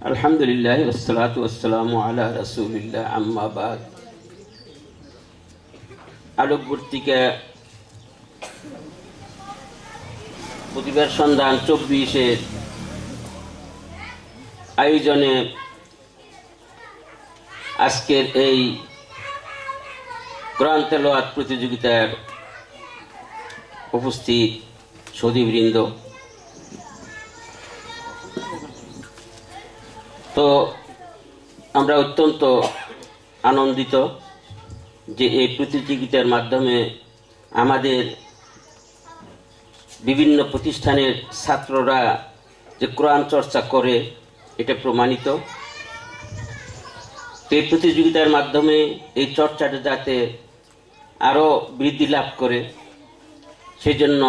আলহামদুলিল্লাহ ওয়াসসালাতু ওয়াসসালামু আলা রাসূলিল্লাহ, আম্মা বাদ। আলোকবর্তিকা প্রতিভার সন্ধান 24-এর আয়োজনে আজকের এই কোরআন তেলাওয়াত প্রতিযোগিতার উপস্থিত সুধীবৃন্দ, তো আমরা অত্যন্ত আনন্দিত যে এই প্রতিযোগিতার মাধ্যমে আমাদের বিভিন্ন প্রতিষ্ঠানের ছাত্ররা যে কোরআন চর্চা করে এটা প্রমাণিত। তো এই প্রতিযোগিতার মাধ্যমে এই চর্চাটা যাতে আরও বৃদ্ধি লাভ করে, সেই জন্য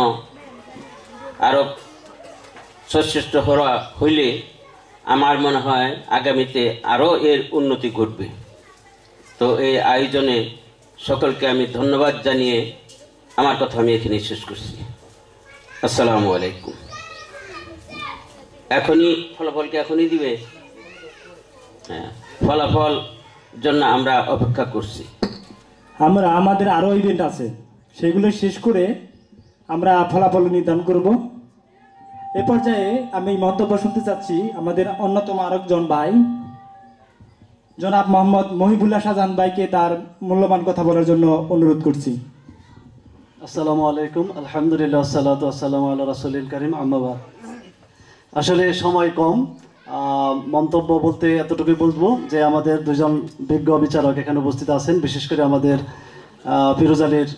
আরও সচেষ্ট হইলে আমার মনে হয় আগামীতে আরও এর উন্নতি ঘটবে। তো এই আয়োজনে সকলকে আমি ধন্যবাদ জানিয়ে আমার কথা আমি এখানে শেষ করছি। আসসালামু আলাইকুম। এখনই ফলাফলকে এখনই দিবে? হ্যাঁ, ফলাফল জন্য আমরা অপেক্ষা করছি।
আমাদের আরও ইভেন্ট আছে, সেগুলো শেষ করে আমরা ফলাফল নির্ধারণ করব। এ পর্যায়ে আমি মন্তব্য শুনতে চাচ্ছি আমাদের অন্যতম আরেকজন ভাই জনাব মোহাম্মদ মহিবুল্লাহ শাহজাহান ভাইকে তার মূল্যবান কথা বলার জন্য অনুরোধ করছি।
আসসালামু আলাইকুম, আলহামদুলিল্লাহ, আসসালাতু আসসালামু আলা রাসূলিল কারীম, আম্মা বাদ। আসলে সময় কম, মন্তব্য বলতে এতটুকুই বলবো যে আমাদের দুজন বিজ্ঞ বিচারক এখানে উপস্থিত আছেন, বিশেষ করে আমাদের ফিরোজ আলীর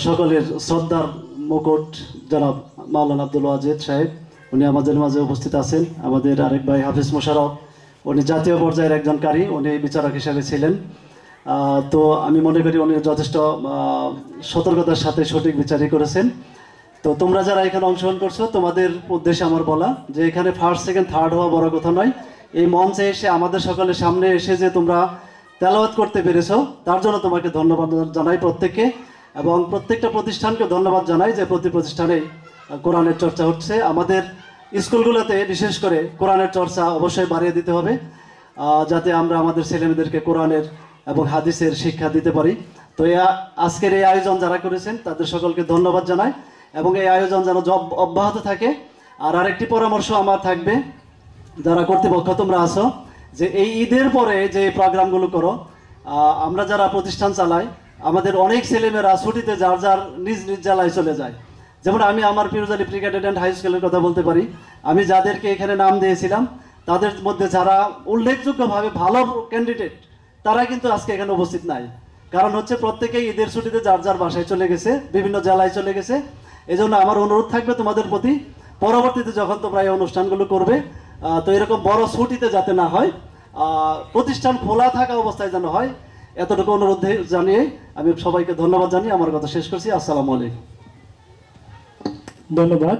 সকলের শ্রদ্ধার মুকুট জনাব মাওলানা আব্দুল ওয়াজেদ সাহেব, উনি আমাদের মাঝে উপস্থিত আছেন। আমাদের আরেক ভাই হাফিজ মোশাররফ, উনি জাতীয় পর্যায়ের একজন কারি, উনি বিচারক হিসেবে ছিলেন। তো আমি মনে করি উনি যথেষ্ট সতর্কতার সাথে সঠিক বিচারই করেছেন। তো তোমরা যারা এখানে অংশগ্রহণ করছো, তোমাদের উদ্দেশ্যে আমার বলা যে এখানে ফার্স্ট সেকেন্ড থার্ড হওয়া বড় কথা নয়, এই মঞ্চে এসে আমাদের সকলের সামনে এসে যে তোমরা তেলাওয়াত করতে পেরেছো তার জন্য তোমাকে ধন্যবাদ জানাই প্রত্যেককে, এবং প্রত্যেকটা প্রতিষ্ঠানকে ধন্যবাদ জানাই যে প্রতি প্রতিষ্ঠানে কোরআনের চর্চা হচ্ছে। আমাদের স্কুলগুলোতে বিশেষ করে কোরআনের চর্চা অবশ্যই বাড়িয়ে দিতে হবে, যাতে আমরা আমাদের ছেলেমেয়েদেরকে কোরআনের এবং হাদিসের শিক্ষা দিতে পারি। তো আজকের এই আয়োজন যারা করেছেন তাদের সকলকে ধন্যবাদ জানাই, এবং এই আয়োজন যেন অব্যাহত থাকে। আর আরেকটি পরামর্শ আমার থাকবে, যারা কর্তৃপক্ষ তোমরা আছো, যে এই ঈদের পরে যে প্রোগ্রামগুলো করো, আমরা যারা প্রতিষ্ঠান চালাই আমাদের অনেক ছেলেমেয়েরা ছুটিতে যার যার নিজ নিজ জেলায় চলে যায়। যেমন আমি আমার Firoz Ali pre cadet high স্কুলের কথা বলতে পারি, আমি যাদেরকে এখানে নাম দিয়েছিলাম তাদের মধ্যে যারা উল্লেখযোগ্যভাবে ভালো ক্যান্ডিডেট তারা কিন্তু আজকে এখানে উপস্থিত নাই। কারণ হচ্ছে প্রত্যেকেই ঈদের ছুটিতে যার যার বাসায় চলে গেছে, বিভিন্ন জেলায় চলে গেছে। এই জন্য আমার অনুরোধ থাকবে তোমাদের প্রতি, পরবর্তীতে যখন তোমরা এই অনুষ্ঠানগুলো করবে তো এরকম বড় ছুটিতে যাতে না হয়, প্রতিষ্ঠান খোলা থাকা অবস্থায় যেন হয়, এতটুকু অনুরোধ জানিয়ে আমি সবাইকে ধন্যবাদ জানিয়ে আমার কথা শেষ করছি। আসসালামু আলাইকুম।
ধন্যবাদ,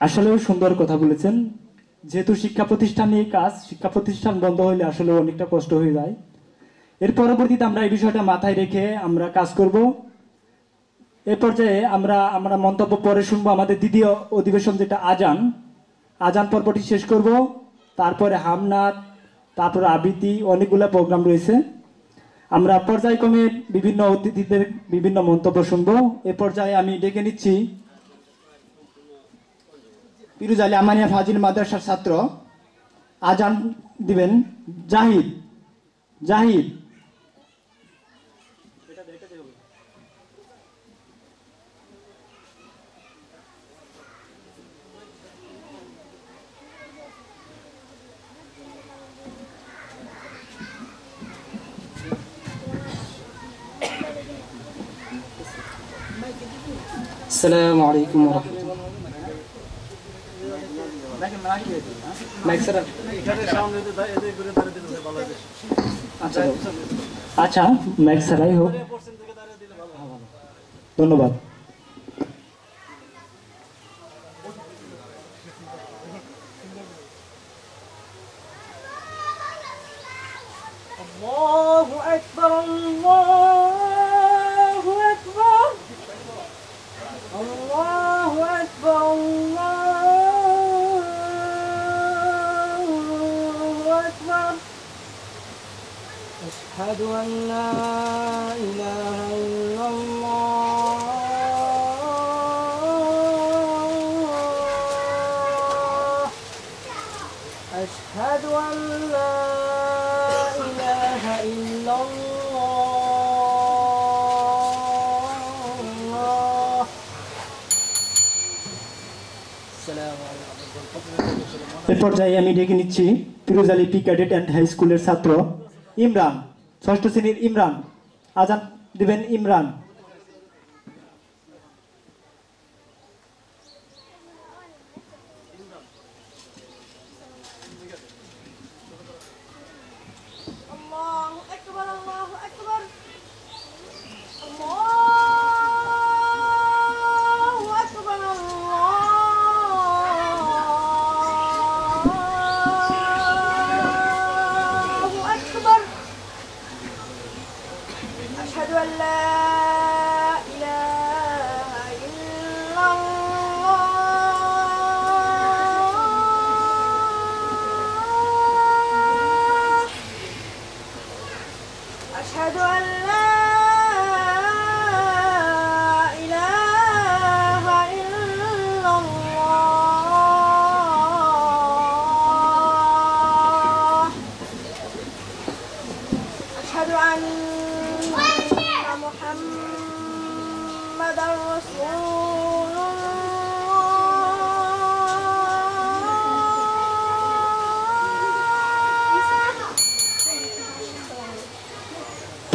আসলেও সুন্দর কথা বলেছেন। যেহেতু শিক্ষা প্রতিষ্ঠান নিয়ে কাজ, শিক্ষা প্রতিষ্ঠান বন্ধ হইলে আসলে অনেকটা কষ্ট হয়ে যায়। এর পরবর্তীতে আমরা এই বিষয়টা মাথায় রেখে আমরা কাজ করব। এ পর্যায়ে আমরা মন্তব্য পরে শুনবো। আমাদের দ্বিতীয় অধিবেশন যেটা আজান পর্বটি শেষ করব, তারপরে হামনাত, তারপরে আবৃত্তি, অনেকগুলো প্রোগ্রাম রয়েছে। আমরা পর্যায়ক্রমে বিভিন্ন অতিথিদের বিভিন্ন মন্তব্য শুনবো। এ পর্যায়ে আমি ডেকে নিচ্ছি
ফিরোজ আলী আমানিয়া ফাজিল মাদ্রাসার ছাত্র আজান দিবেন জাহিদ।
السلام عليكم ورحمة الله।
আচ্ছা, মাইক ছাড়াই হোক। ধন্যবাদ।
الله أكبر، الله أكبر، الله أكبر، الله أكبر. أشهد أن لا إله إلا الله، أشهد أن لا إله إلا الله. السلام عليكم.
এ পর্যায়ে আমি ডেকে নিচ্ছি Firoz Ali pre cadet and high স্কুলের ছাত্র ইমরান, ষষ্ঠ শ্রেণীর ইমরান। আজান দিবেন ইমরান।
الله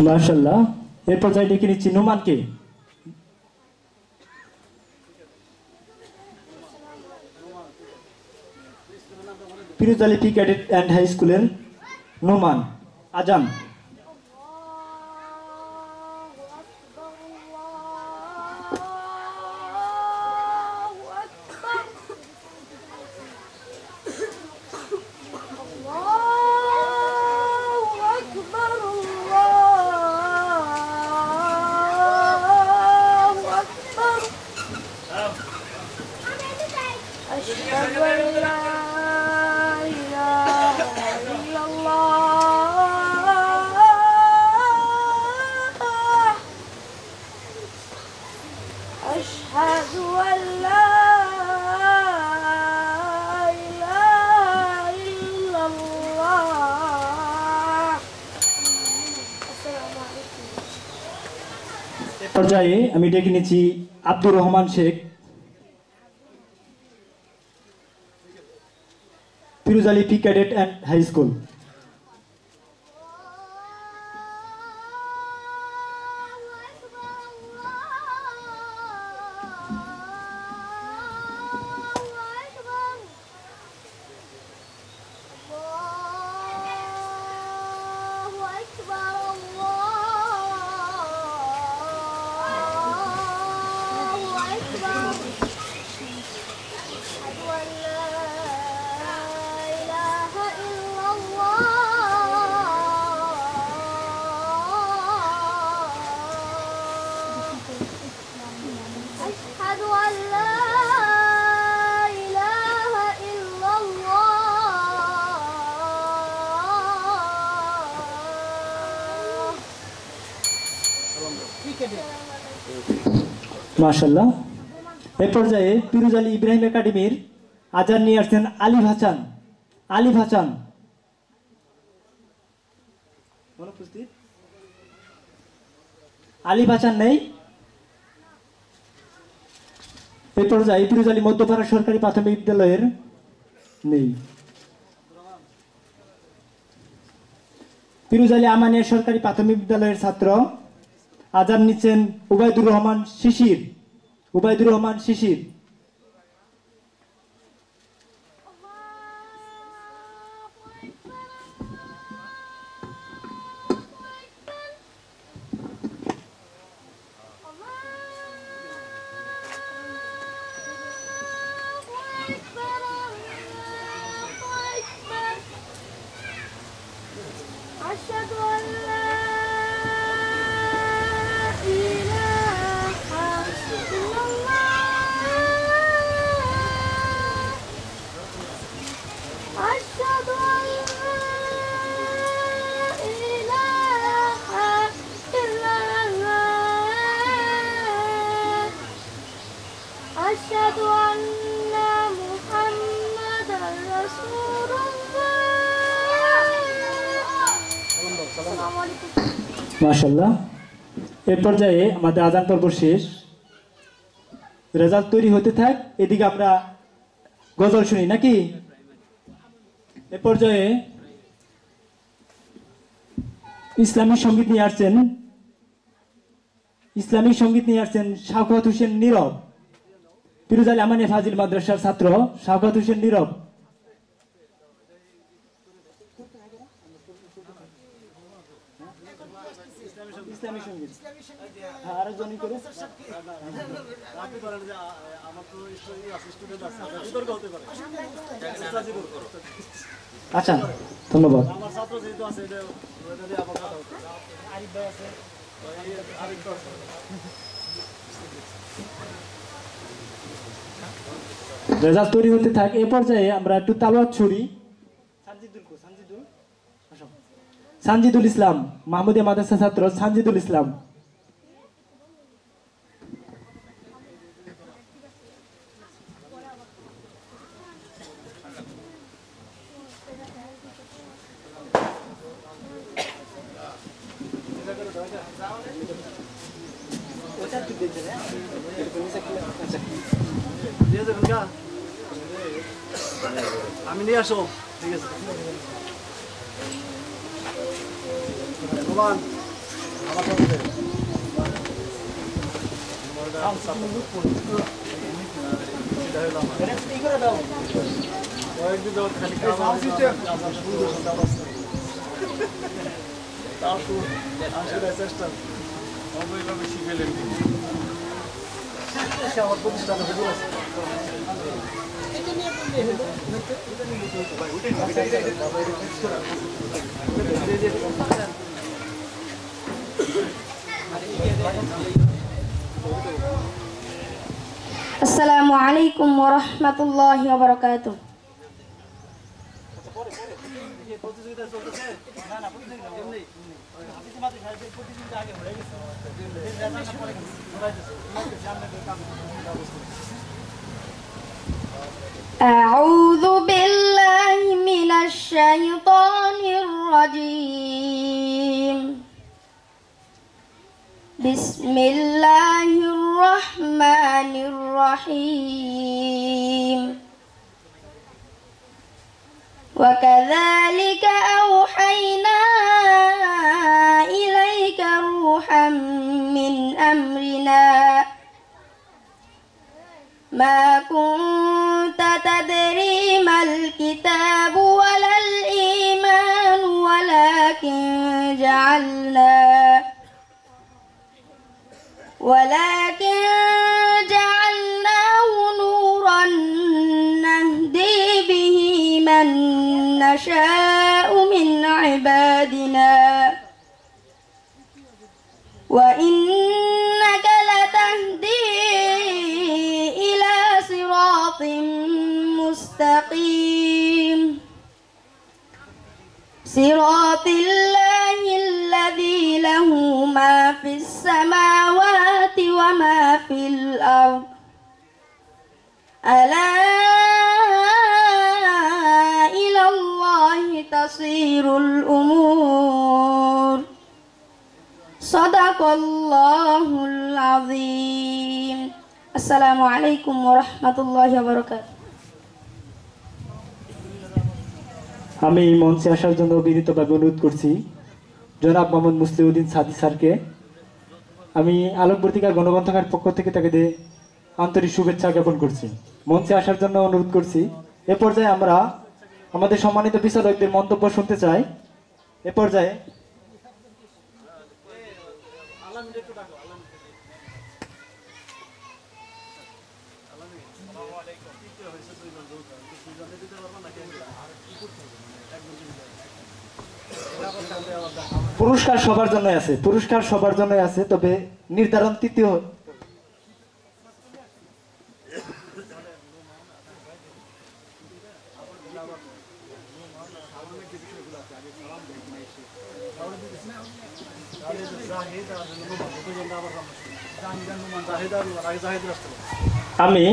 মাশাআল্লাহ। এরপর যাই ডেকে নিচ্ছি নোমানকে। Firoz Ali P cadet and high স্কুলের নোমান। আজান। পর্যায়ে আমি ডেকে নিচ্ছি Abdur Rahman Sheikh, Firoz Ali P cadet and high school. মাশাআল্লাহ। এই পর্যায়ে ফিরোজ আলী ইব্রাহিম একাডেমির আজান নিয়ে আসছেন আলিফ হাসান। আলিফ হাসান আলিফ হাসান নেই। এই পর্যায়ে ফিরোজ আলী মধ্যপাড়া সরকারি প্রাথমিক বিদ্যালয়ের নেই। ফিরোজ আলী আমানিয়া সরকারি প্রাথমিক বিদ্যালয়ের ছাত্র আজান নিচ্ছেন উবাইদুর রহমান শিশির। উবাইদুর রহমান শিশির। মাশাআল্লাহ। এর পর্যায়ে আমাদের আজান পর্ব শেষ, রেজাল্ট তৈরি হতে থাক, এদিকে আমরা গজল শুনি নাকি। এ পর্যায়ে ইসলামিক সঙ্গীত নিয়ে আসছেন শাওকত হোসেন নীরব। ফিরোজ আলী আমানিয়া ফাজিল মাদ্রাসার ছাত্র শাওকত হোসেন নীরব। ইসলামী সঙ্গীত আরেকজনই করুন। আচ্ছা, ধন্যবাদ। রেজাল্ট তৈরি হতে থাক। এ পর্যায়ে আমরা একটু তালওয়াত ছড়ি। সানজিদুল ইসলাম, মাহমুদিয়া মাদ্রাসা ছাত্র সানজিদুল ইসলাম। ওটা
নিয়ে যাবেন গা আমি নিয়ে আসো ঠিক আছে রোমান আমার সাথে কয়েকদিন যাওয়ার খালি তারপর আসলে চেষ্টা অবৈভাবে শিখেলেন আমার প্রতিষ্ঠানে হুজুর আছে
আসসালামু আলাইকুম ওয়া রাহমাতুল্লাহি ওয়া বারাকাতুহু। أعوذ بالله من الشيطان الرجيم. بسم الله الرحمن الرحيم. وكذلك أوحينا إليك روحا من أمرنا ما كنت تدري ما الكتاب ولا الإيمان ولكن جعلناه نورا نهدي به من نشاء من عبادنا وإنك لتهدي إلى صراط مستقيم صراط الله الذي له ما في السماوات وما في الأرض ألا إلى الله تصير الأمور صدق الله العظيم السلام عليكم ورحمة الله وبركاته
আমি মঞ্চে আসার জন্য বিনীতভাবে অনুরোধ করছি জনাব মোহাম্মদ মুসলিউদ্দিন সাদি স্যারকে। আমি আলোকবর্তিকা গণগ্রন্থাগার পক্ষ থেকে তাকে আন্তরিক শুভেচ্ছা জ্ঞাপন করছি, মঞ্চে আসার জন্য অনুরোধ করছি। এ পর্যায়ে আমরা আমাদের সম্মানিত বিচারকদের মন্তব্য শুনতে চাই। এ পর্যায়ে পুরস্কার সবার জন্য আছে, পুরস্কার সবার জন্য আছে, তবে নির্ধারণ তৃতীয় আমি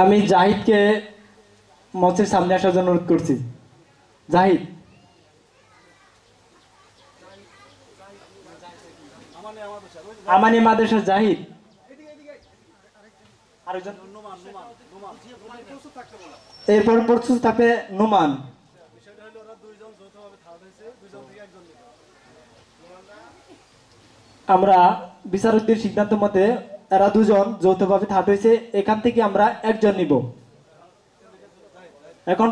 আমি জাহিদকে মঞ্চের সামনে আসার জন্য অনুরোধ করছি। জাহিদ, আমানি মাদ্রাসার জাহিদ, এরপর প্রস্তুত থাকবে নোমান। আমরা বিচারকদের সিদ্ধান্ত মতে এরা দুজন যৌথভাবে থার্ড হয়েছে, এখান থেকে আমরা একজন নিব। এখন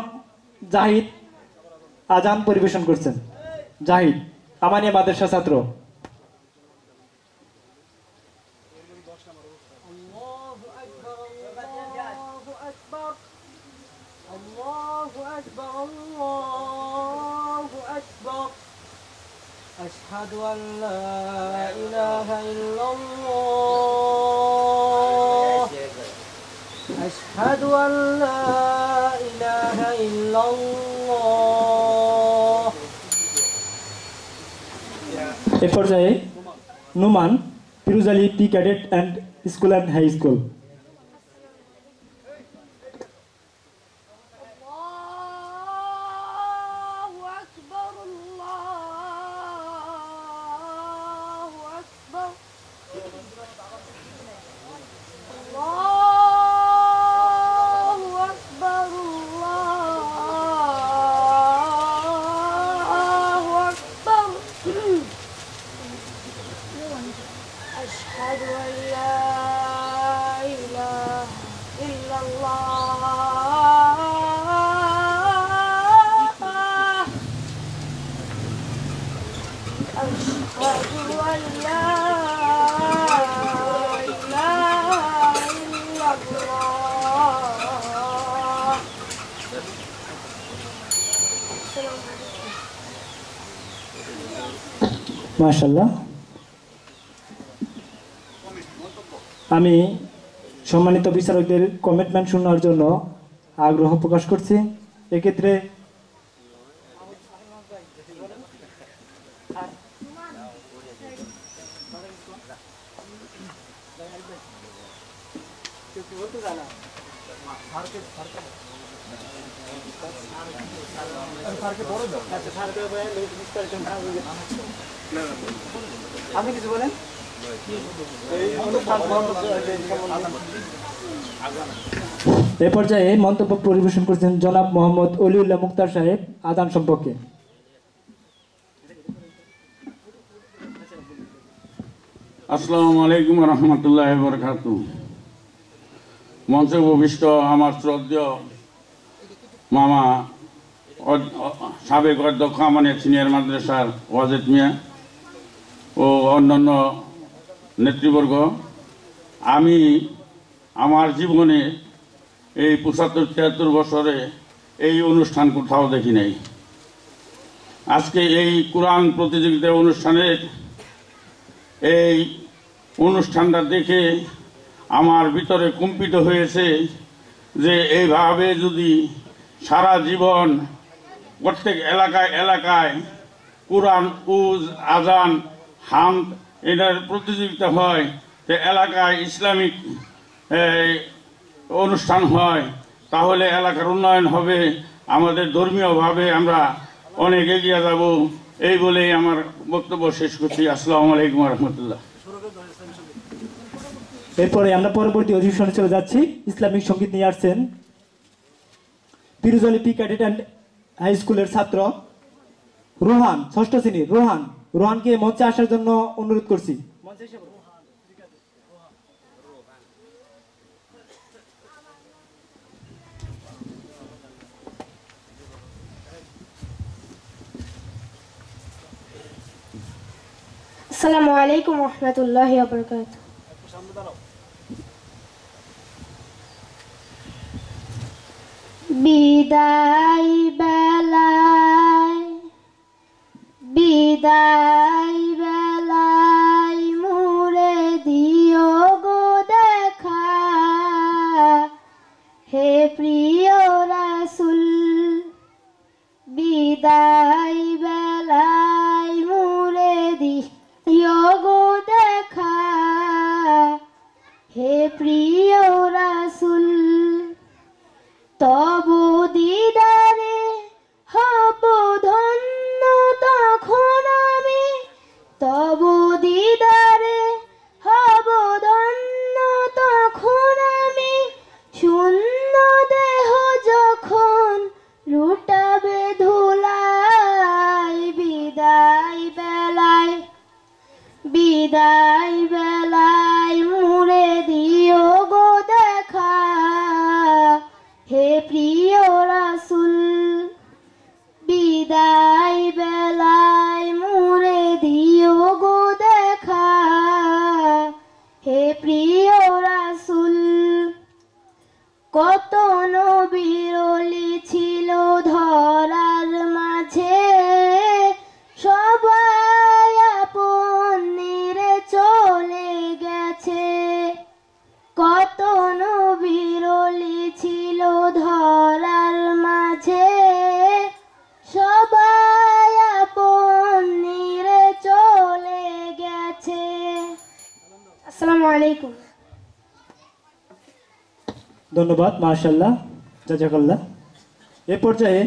জাহিদ আজান পরিবেশন করছেন। জাহিদ আমানিয়া মাদ্রাসা ছাত্র।
أشهد أن لا إله إلا الله أشهد أن لا إله إلا الله
এ পর্যায়ে Numan Firoz Ali P cadet and school and high school.
أشهد أن لا إله إلا الله.
মাশাআল্লাহ। আমি সম্মানিত বিচারকদের কমিটমেন্ট শোনার জন্য আগ্রহ প্রকাশ করছি। এক্ষেত্রে
আপনি কিছু বলেন?
এ পর্যায়ে মন্তব্য পরিবেশন করছেন জনাব মোহাম্মদ অলিউল্লাহ মুক্তার সাহেব আদান সম্পর্কে।
আসসালামু আলাইকুম রহমতুল্লাহ বরকাতু। মঞ্চে উপবিষ্ট আমার শ্রদ্ধেয় মামা সাবেক অধ্যক্ষ আমানের সিনিয়র মাদ্রাসার ওয়াজেদ মিয়া ও অন্যান্য নেতৃবর্গ, আমি আমার জীবনে এই ৭৫-৭৬ বছরে এই অনুষ্ঠান কোথাও দেখি নাই। আজকে এই কোরআন প্রতিযোগিতা অনুষ্ঠানের এই অনুষ্ঠানটা দেখে আমার ভিতরে কম্পিত হয়েছে যে এইভাবে যদি সারা জীবন প্রত্যেক এলাকায় এলাকায় কোরআন উজ আজান হামদ এটার প্রতিযোগিতা হয়, তো এলাকায় ইসলামিক অনুষ্ঠান হয়, তাহলে এলাকার উন্নয়ন হবে, আমাদের ধর্মীয়ভাবে আমরা অনেক এগিয়ে যাব। এই বলেই আমার বক্তব্য শেষ করছি। আসসালামু আলাইকুম রহমতুল্লাহ।
এরপরে আমরা পরবর্তী অধিবেশনে চলে যাচ্ছি। ইসলামিক সঙ্গীত নিয়ে আসছেন পিরুজলি পি ক্যাডেট অ্যান্ড হাই স্কুলের ছাত্র রোহান, ৬ষ্ঠ শ্রেণীর রোহানকে মঞ্চে আসার জন্য অনুরোধ করছি।
আসসালামু আলাইকুম রহমতুল্লাহি ওয়া বারাকাতুহু। বিদায় বেলায় বিদায় বেলায় মুরে দিও গো দেখা, হে প্রিয় রাসূল। বিদায় বেলায় মুরে দিও গো দেখা, হে প্রিয় রাসূল। তব দিদারে হব ধন্য তখন আমি, তব দিদারে হব ধন্য তখন আমি। শূন্য দেহ যখন লুটাবে ধুলাই, বিদায় বেলায় বিদায় বেলায় মুরে দিও গো দেখা, হে প্রিয় রাসূল। বিদায় বেলায় মুরে দিও গো দেখা, হে প্রিয় রাসূল। কত নবীর ওলি ছিল ধরার মাঝে, সবাই আপন নিরে চলে গেছে। কত নবীর ওলি ছিল ধরার মাঝে, সবাই আপন নিরে চলে গেছে। আসসালামু আলাইকুম।
ধন্যবাদ, মাশাআল্লাহ, জাযাকাল্লাহ। এ পর্যায়ে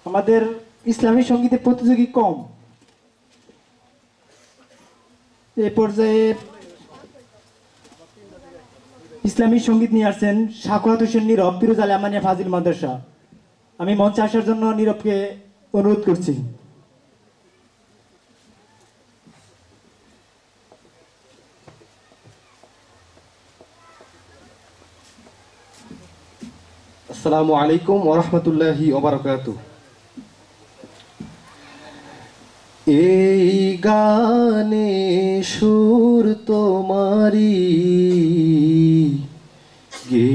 আমাদের ইসলামী সঙ্গীতের প্রতিযোগী কম। এ পর্যায়ে ইসলামী সঙ্গীত নিয়ে আসছেন সাকুরাত হোসেন নীরব, পিরোজ আলী আমানিয়া ফাজিল মাদ্রাসা। আমি মঞ্চে আসার জন্য নীরবকে অনুরোধ করছি।
আসসালামু আলাইকুম ওয়া রাহমাতুল্লাহি ওয়া বারাকাতুহু। এই গানে সুর তোমারি গে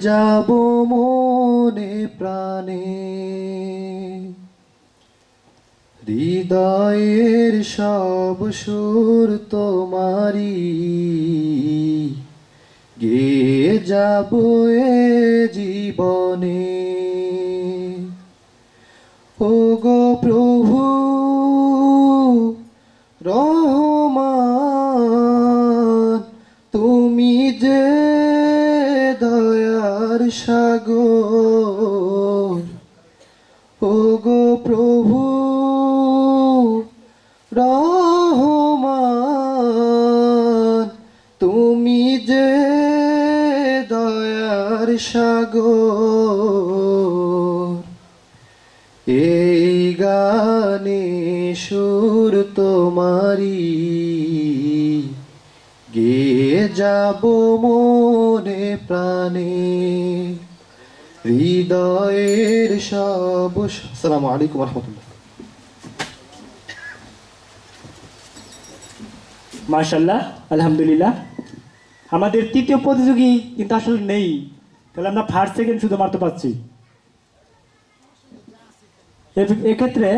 যাব মনে প্রাণে, হৃদয়ের সব সুর তোমারি গে যাব এ জীবনে। ও গো প্রভু রহমান, তুমি যে দয়ার সাগর। ও গো প্রভু রহমান, তুমি যে দয়ার সাগর। এই গানে সুর তোমারি গে যাব মনে প্রাণে, হৃদয়ের সব। আসসালামু আলাইকুম রহমতুল্লাহ।
মাশাআল্লাহ, আলহামদুলিল্লাহ। আমাদের তৃতীয় প্রতিযোগী কিন্তু আসলে নেই, তাহলে আমরা ফার্স্ট সেকেন্ড শুধু মারতে পারছি। এক্ষেত্রে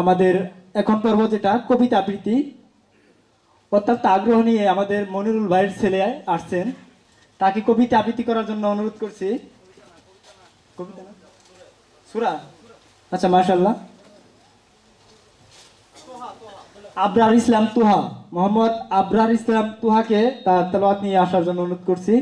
আমাদের এখন পর্ব যেটা কবিতা আবৃত্তি, অত্যন্ত আগ্রহ নিয়ে আমাদের মনিরুল ভাইয়ের ছেলে আসছেন, তাকে কবিতা আবৃত্তি করার জন্য অনুরোধ করছি। কবিতা না? সূরা? আচ্ছা, মাশাআল্লাহ। আবরার ইসলাম তুহা, মোহাম্মদ আবরার ইসলাম তুহাকে তার তেলাওয়াত নিয়ে আসার জন্য অনুরোধ করছি।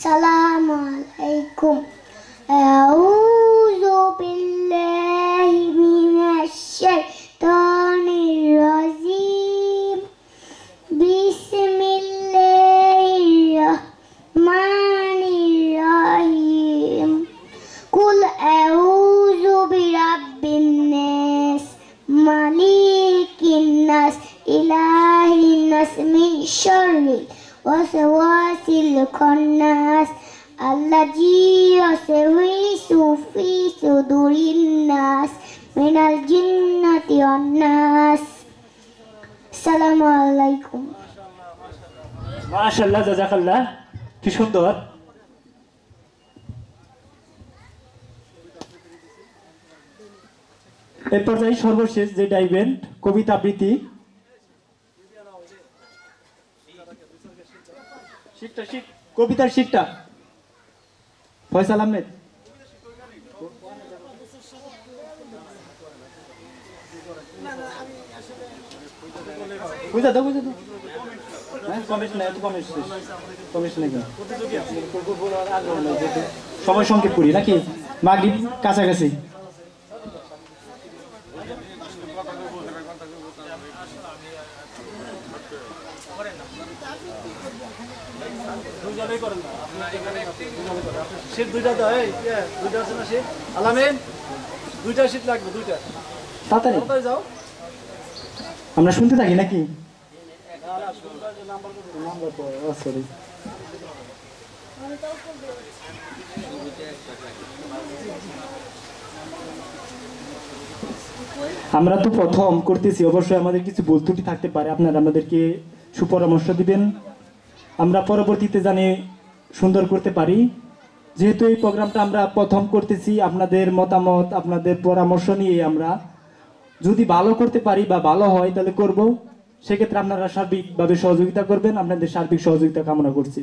সালামু আলাইকুম। আউযু বিল্লাহি মিনাশ শাইতানির রাজিম। বিসমিল্লাহির রাহমানির রাহিম। কুল আউযু বিরাব্বিন নাস, মালিকিন নাস, ইলাহিন নাস, মিন শাররিল ওয়াসওয়াসিল খান্নাস, আল্লাযী ইউওয়াসওয়িসু ফী সুদুরিন নাস, মিনাল জিন্নাতি ওয়ান নাস। আসসালামু আলাইকুম।
মাশাআল্লাহ, জাযাকাল্লাহ, কি সুন্দর। এই পর্যায়ে সর্বশেষ যেটা ইভেন্ট কবিতা আবৃত্তি, কবিতার শিটটা ফয়সাল আহমেদ। বুঝা দাও, বুঝা দাও। সময় সংক্ষেপ করি নাকি, মাগরিব কাছাকাছি।
শীত দুইটা দাও, দুইটা আছে না শীত? আলামিন, দুইটা শীত লাগবে, দুইটা।
তাড়াতাড়ি
যাও,
আমরা শুনতে থাকি নাকি? আমরা তো প্রথম করতেছি, অবশ্যই আমাদের কিছু ভুল ত্রুটি থাকতে পারে, আপনারা আমাদেরকে সুপরামর্শ দিবেন, আমরা পরবর্তীতে জানি সুন্দর করতে পারি। যেহেতু এই প্রোগ্রামটা আমরা প্রথম করতেছি, আপনাদের মতামত, আপনাদের পরামর্শ নিয়ে আমরা যদি ভালো করতে পারি বা ভালো হয় তাহলে করব, সেক্ষেত্রে আপনারা সার্বিকভাবে সহযোগিতা করবেন, আপনাদের সার্বিক সহযোগিতা কামনা করছি।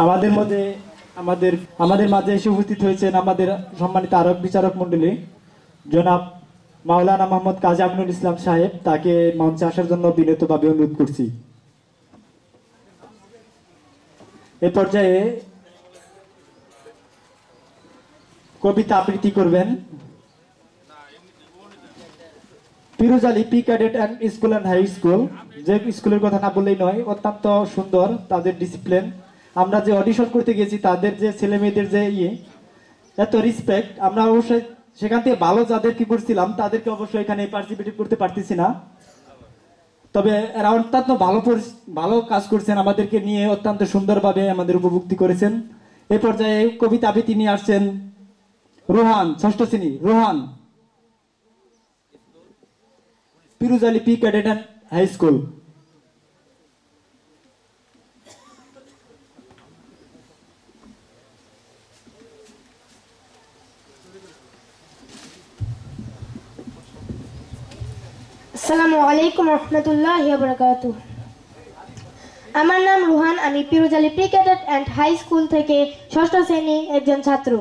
আমাদের মধ্যে আমাদের মাঝে এসে উপস্থিত হয়েছেন আমাদের সম্মানিত আরব বিচারক মন্ডলী জনাব মাওলানা মোহাম্মদ কাজী আমিনুল ইসলাম সাহেব, তাকে মঞ্চে আসার জন্য বিনীতভাবে অনুরোধ করছি। এ পর্যায়ে কবিতা আবৃত্তি করবেন Firoz Ali P cadet and school and high school. যে স্কুলের কথা না বললেই নয়, অত্যন্ত সুন্দর তাদের ডিসিপ্লিন। আমরা যে অডিশন করতে গেছি, তাদের যে ছেলে মেয়েদের যে এত রেসপেক্ট, আমরা অবশ্যই সেখান থেকে ভালো যাদের কি করছিলাম তাদেরকে অবশ্যই এখানে পার্টিসিপেট করতে পারতেছি না। তবে এরা অত্যন্ত ভালো কাজ করছেন, আমাদেরকে নিয়ে অত্যন্ত সুন্দরভাবে আমাদের উপভোক্তি করেছেন। এ পর্যায়ে কবিতা আবৃত্তি নিয়ে আসছেন রোহান, 6ষ্ঠ শ্রেণী। Rohan, Firoz Ali P cadet and high school.
আসসালামু আলাইকুম রহমতুল্লাহি ওয়া বারাকাতুহু। আমার নাম রুহান, আমি Firoz Ali pre cadet and high school থেকে 6ষ্ঠ শ্রেণীর একজন ছাত্র।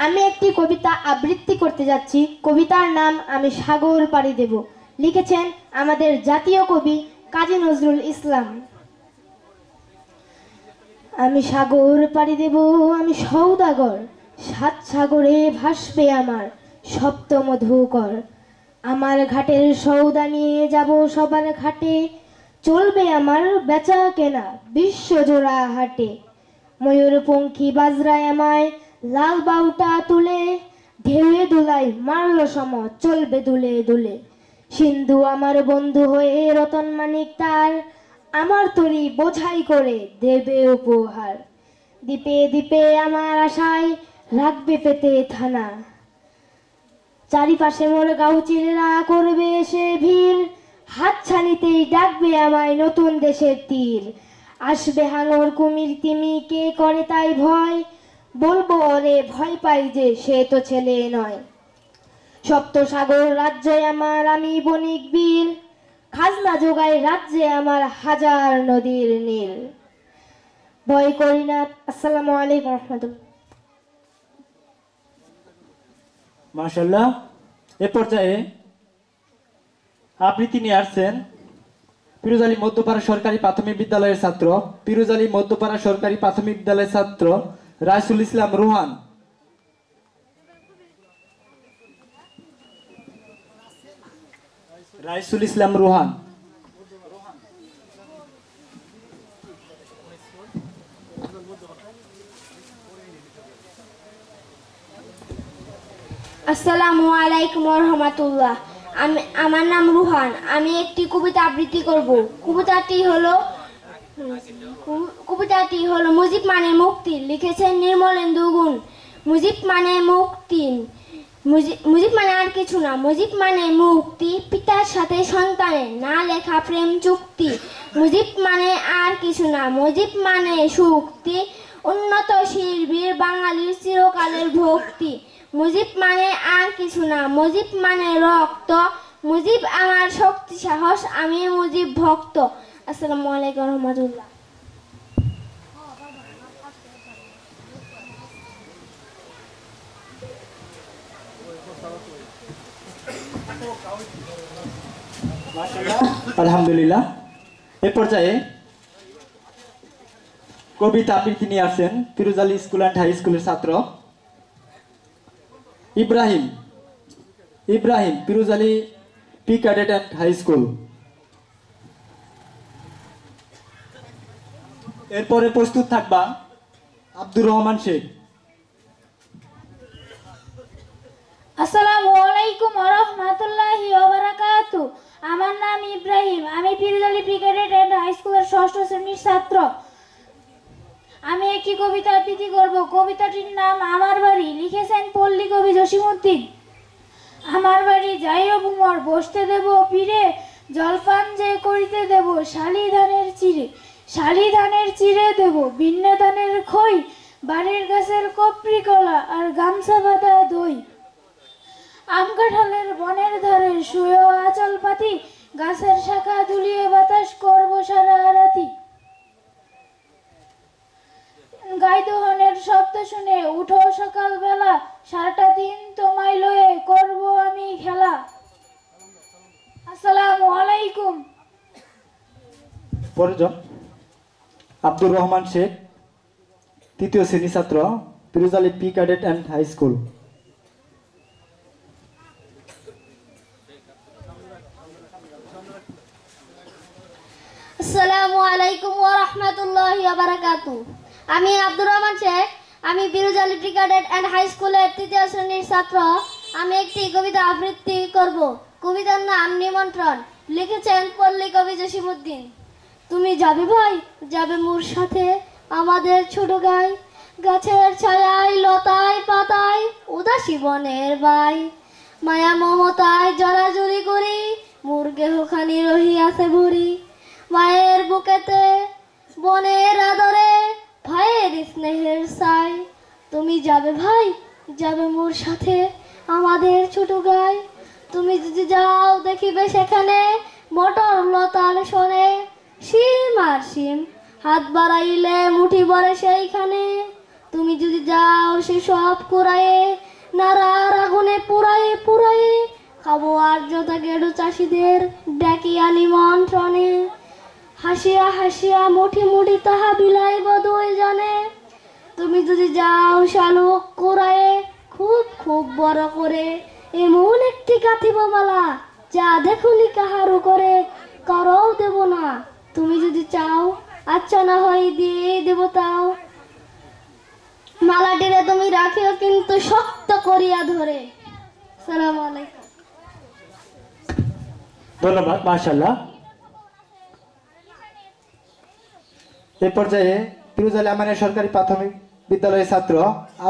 আমি একটি কবিতা আবৃত্তি করতে যাচ্ছি। কবিতার নাম আমি সাগর পাড়ি দেব। লিখেছেন আমাদের জাতীয় কবি কাজী নজরুল ইসলাম। আমি সাগর পাড়ি দেব, আমি সওদাগর, 7 সাগরে ভাসবে আমার সপ্ত মধুকর। আমার ঘাটের সওদা নিয়ে যাব সবার ঘাটে, চলবে আমার বেচা কেনা বিশ্বজোড়া হাটে। ময়ূরপঙ্খী বাজরায় আমায় লাল বাউটা তুলে, ঢেউয়ে দুলাই মারল সম চলবে দুলে দুলে। সিন্ধু আমার বন্ধু হয়ে রতন মানিক তার, আমার তরি বোঝাই করে দেবে উপহার। দ্বীপে দ্বীপে আমার আশায় রাখবে পেতে থানা, চারিপাশে মোর গাউচিরেরা করবে এসে ভিড়। হাত ছানিতেই ডাকবে আমায় নতুন দেশের তীর। আসবে হাঙর কুমির তিমি, কে করে তাই ভয়, বলবো ওরে ভয় পাই যে সে তো ছেলে নয়। সপ্ত সাগর রাজ্যে আমার আমি বণিক বীর, খাজনা যোগাই রাজ্যে আমার হাজার নদীর নীল। ভয় করি না। আসসালামু আলাইকুম রহমতুল্লাহ।
মাশাআল্লাহ। এ পর্যায়ে আবৃত্তি নিয়ে আসছেন ফিরোজ আলী মধ্যপাড়া সরকারি প্রাথমিক বিদ্যালয়ের ছাত্র, ফিরোজ আলী মধ্যপাড়া সরকারি প্রাথমিক বিদ্যালয়ের ছাত্র রাইসুল ইসলাম রোহান। রাইসুল ইসলাম রোহান।
আসসালামু আলাইকুম রহমতুল্লাহ। আমার নাম রুহান। আমি একটি কবিতা আবৃত্তি করব। কবিতাটি হলো মুজিব মানে মুক্তি। লিখেছেন নির্মলেন্দু গুণ। মুজিব মানে মুক্তি, মুজিব মানে আর কিছু না, মুজিব মানে মুক্তি। পিতার সাথে সন্তানের না লেখা প্রেম চুক্তি। মুজিব মানে আর কিছু না, মুজিব মানে শক্তি। উন্নতশীল বীর বাঙালির চিরকালের ভক্তি। মুজিব মানে আর কিছু না, মুজিব মানে রক্ত। মুজিব আমার শক্তি সাহস, আমি মুজিব ভক্ত। আসসালামু আলাইকুম রহমতুল্লাহ।
আলহামদুলিল্লাহ। এ পর্যায়ে কবিতা আবৃত্তি নিয়ে আসেন Firoz Ali school and high স্কুলের ছাত্র Ibrahim. Firoz Ali P cadet and high school. এরপরে প্রস্তুত থাকবা আব্দুর রহমান শেখ।
আসসালামু আলাইকুম ওয়া রাহমাতুল্লাহি ওয়া বারাকাতুহু। আমার নাম ইব্রাহিম। আমি Firoz Ali pre cadet and high স্কুলের 6ষ্ঠ শ্রেণীর ছাত্র। আমি একটি কবিতা আবৃত্তি করব। কবিতাটির নাম আমার বাড়ি। লিখেছেন পল্লী কবি জসিমউদ্দিন। আমার বাড়ি যাইও বুমর, বসতে দেব পীরে, জলপান যে করিতে দেব শালি ধানের চিড়ে। শালি ধানের চিড়ে দেব ভিন্ন ধানের খই, বাড়ির গাছের কপরি কলা আর গামছা বাঁধা দই। আম কাঁঠালের বনের ধারে শুয়ে আঁচল পাতি, গাছের শাখা দুলিয়ে বাতাস করব সারা রাতি। গাই দোহনের শব্দ শুনে উঠো সকাল বেলা, সারাটা দিন তোমায় লয়ে করব আমি খেলা।
পরেরজন আব্দুর রহমান শেখ, তৃতীয় শ্রেণী ছাত্র, Firoz Ali P cadet and high school.
আসসালামু আলাইকুম ওয়া রাহমাতুল্লাহি ওয়া বারাকাতুহু। আমি আব্দুর রহমান শেখ, আমি Firoz Ali pre cadet and high স্কুলের তৃতীয় শ্রেণীর ছাত্র। আমি একটি কবিতা আবৃত্তি করব। কবিতার নাম নিমন্ত্রণ, লিখেছেন পল্লী কবি জসিমউদ্দিন। তুমি যাবে ভাই, যাবে মোর সাথে আমাদের ছোট গাই, গাছের ছায়ায় লতায় পাতায় উদাসী বনের বাই, মায়া মমতায় জড়াজড়ি করি মোর গেহখানি রহিয়াছে ভরি, মায়ের বুকেতে বনের আদরে ভাইয়ের স্নেহের ছাই। তুমি যাবে ভাই, যাবে মোর সাথে আমাদের ছোট গাই, তুমি যদি যাও দেখিবে সেখানে মটর লতার শোনে, শিম আর শিম হাত বাড়াইলে মুঠি ভরে সেইখানে। তুমি যদি যাও সে সব কুড়ায়ে নারার আগুনে পুরায়ে পুরায়ে, খাবো আর যথা গেড়ু চাষিদের ডাকিয়া নিমন্ত্রণে, হাসিয়া হাসিয়া মুঠি মুঠি তাহা বিলাইব দুই জনে। তুমি যদি যাও শালুক কুড়ায়ে খুব খুব বড় করে, এমন একটি গাঁথিব মালা যা দেখুনি কাহারও করে, কারও দেব না। তুমি যদি চাও আচ্ছা না হয় দিয়ে দেব তাও, মালাটিরে তুমি রাখিও কিন্তু শক্ত করিয়া ধরে। আসসালামু আলাইকুম।
ধন্যবাদ, মাশাআল্লাহ। এই পর্যায়ে ফিরোজ আলী আমানিয়া সরকারি প্রাথমিক বিদ্যালয়ের ছাত্র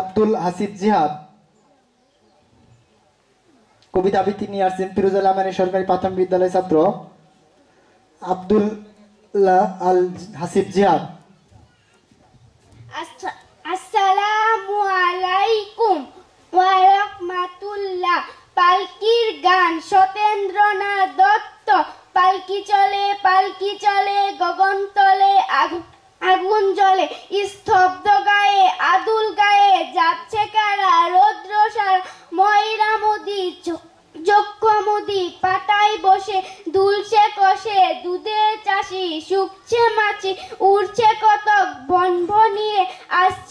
আব্দুল হাসিব জিহাদ কবিতা আবৃত্তি নিয়ে আসছেন। ফিরোজ আলী আমানিয়া সরকারি প্রাথমিক বিদ্যালয়ের ছাত্র আব্দুল আল হাসিব জিহাদ।
আসসালামু আলাইকুম ওয়া রাহমাতুল্লাহ। পালকির গান সতেন্দ্রনাথ দত্ত। পালকি চলে গগন তলে আগুন জ্বলে, স্তব্ধ গায়ে আদুল গায়ে যাচ্ছে কারা রৌদ্রসার, ময়রা মোদি যক্ষমুদি পাটায় বসে দুলছে কষে, দুধে চাষি শুকছে মাছি উড়ছে কতক বনবনিয়ে, আসছে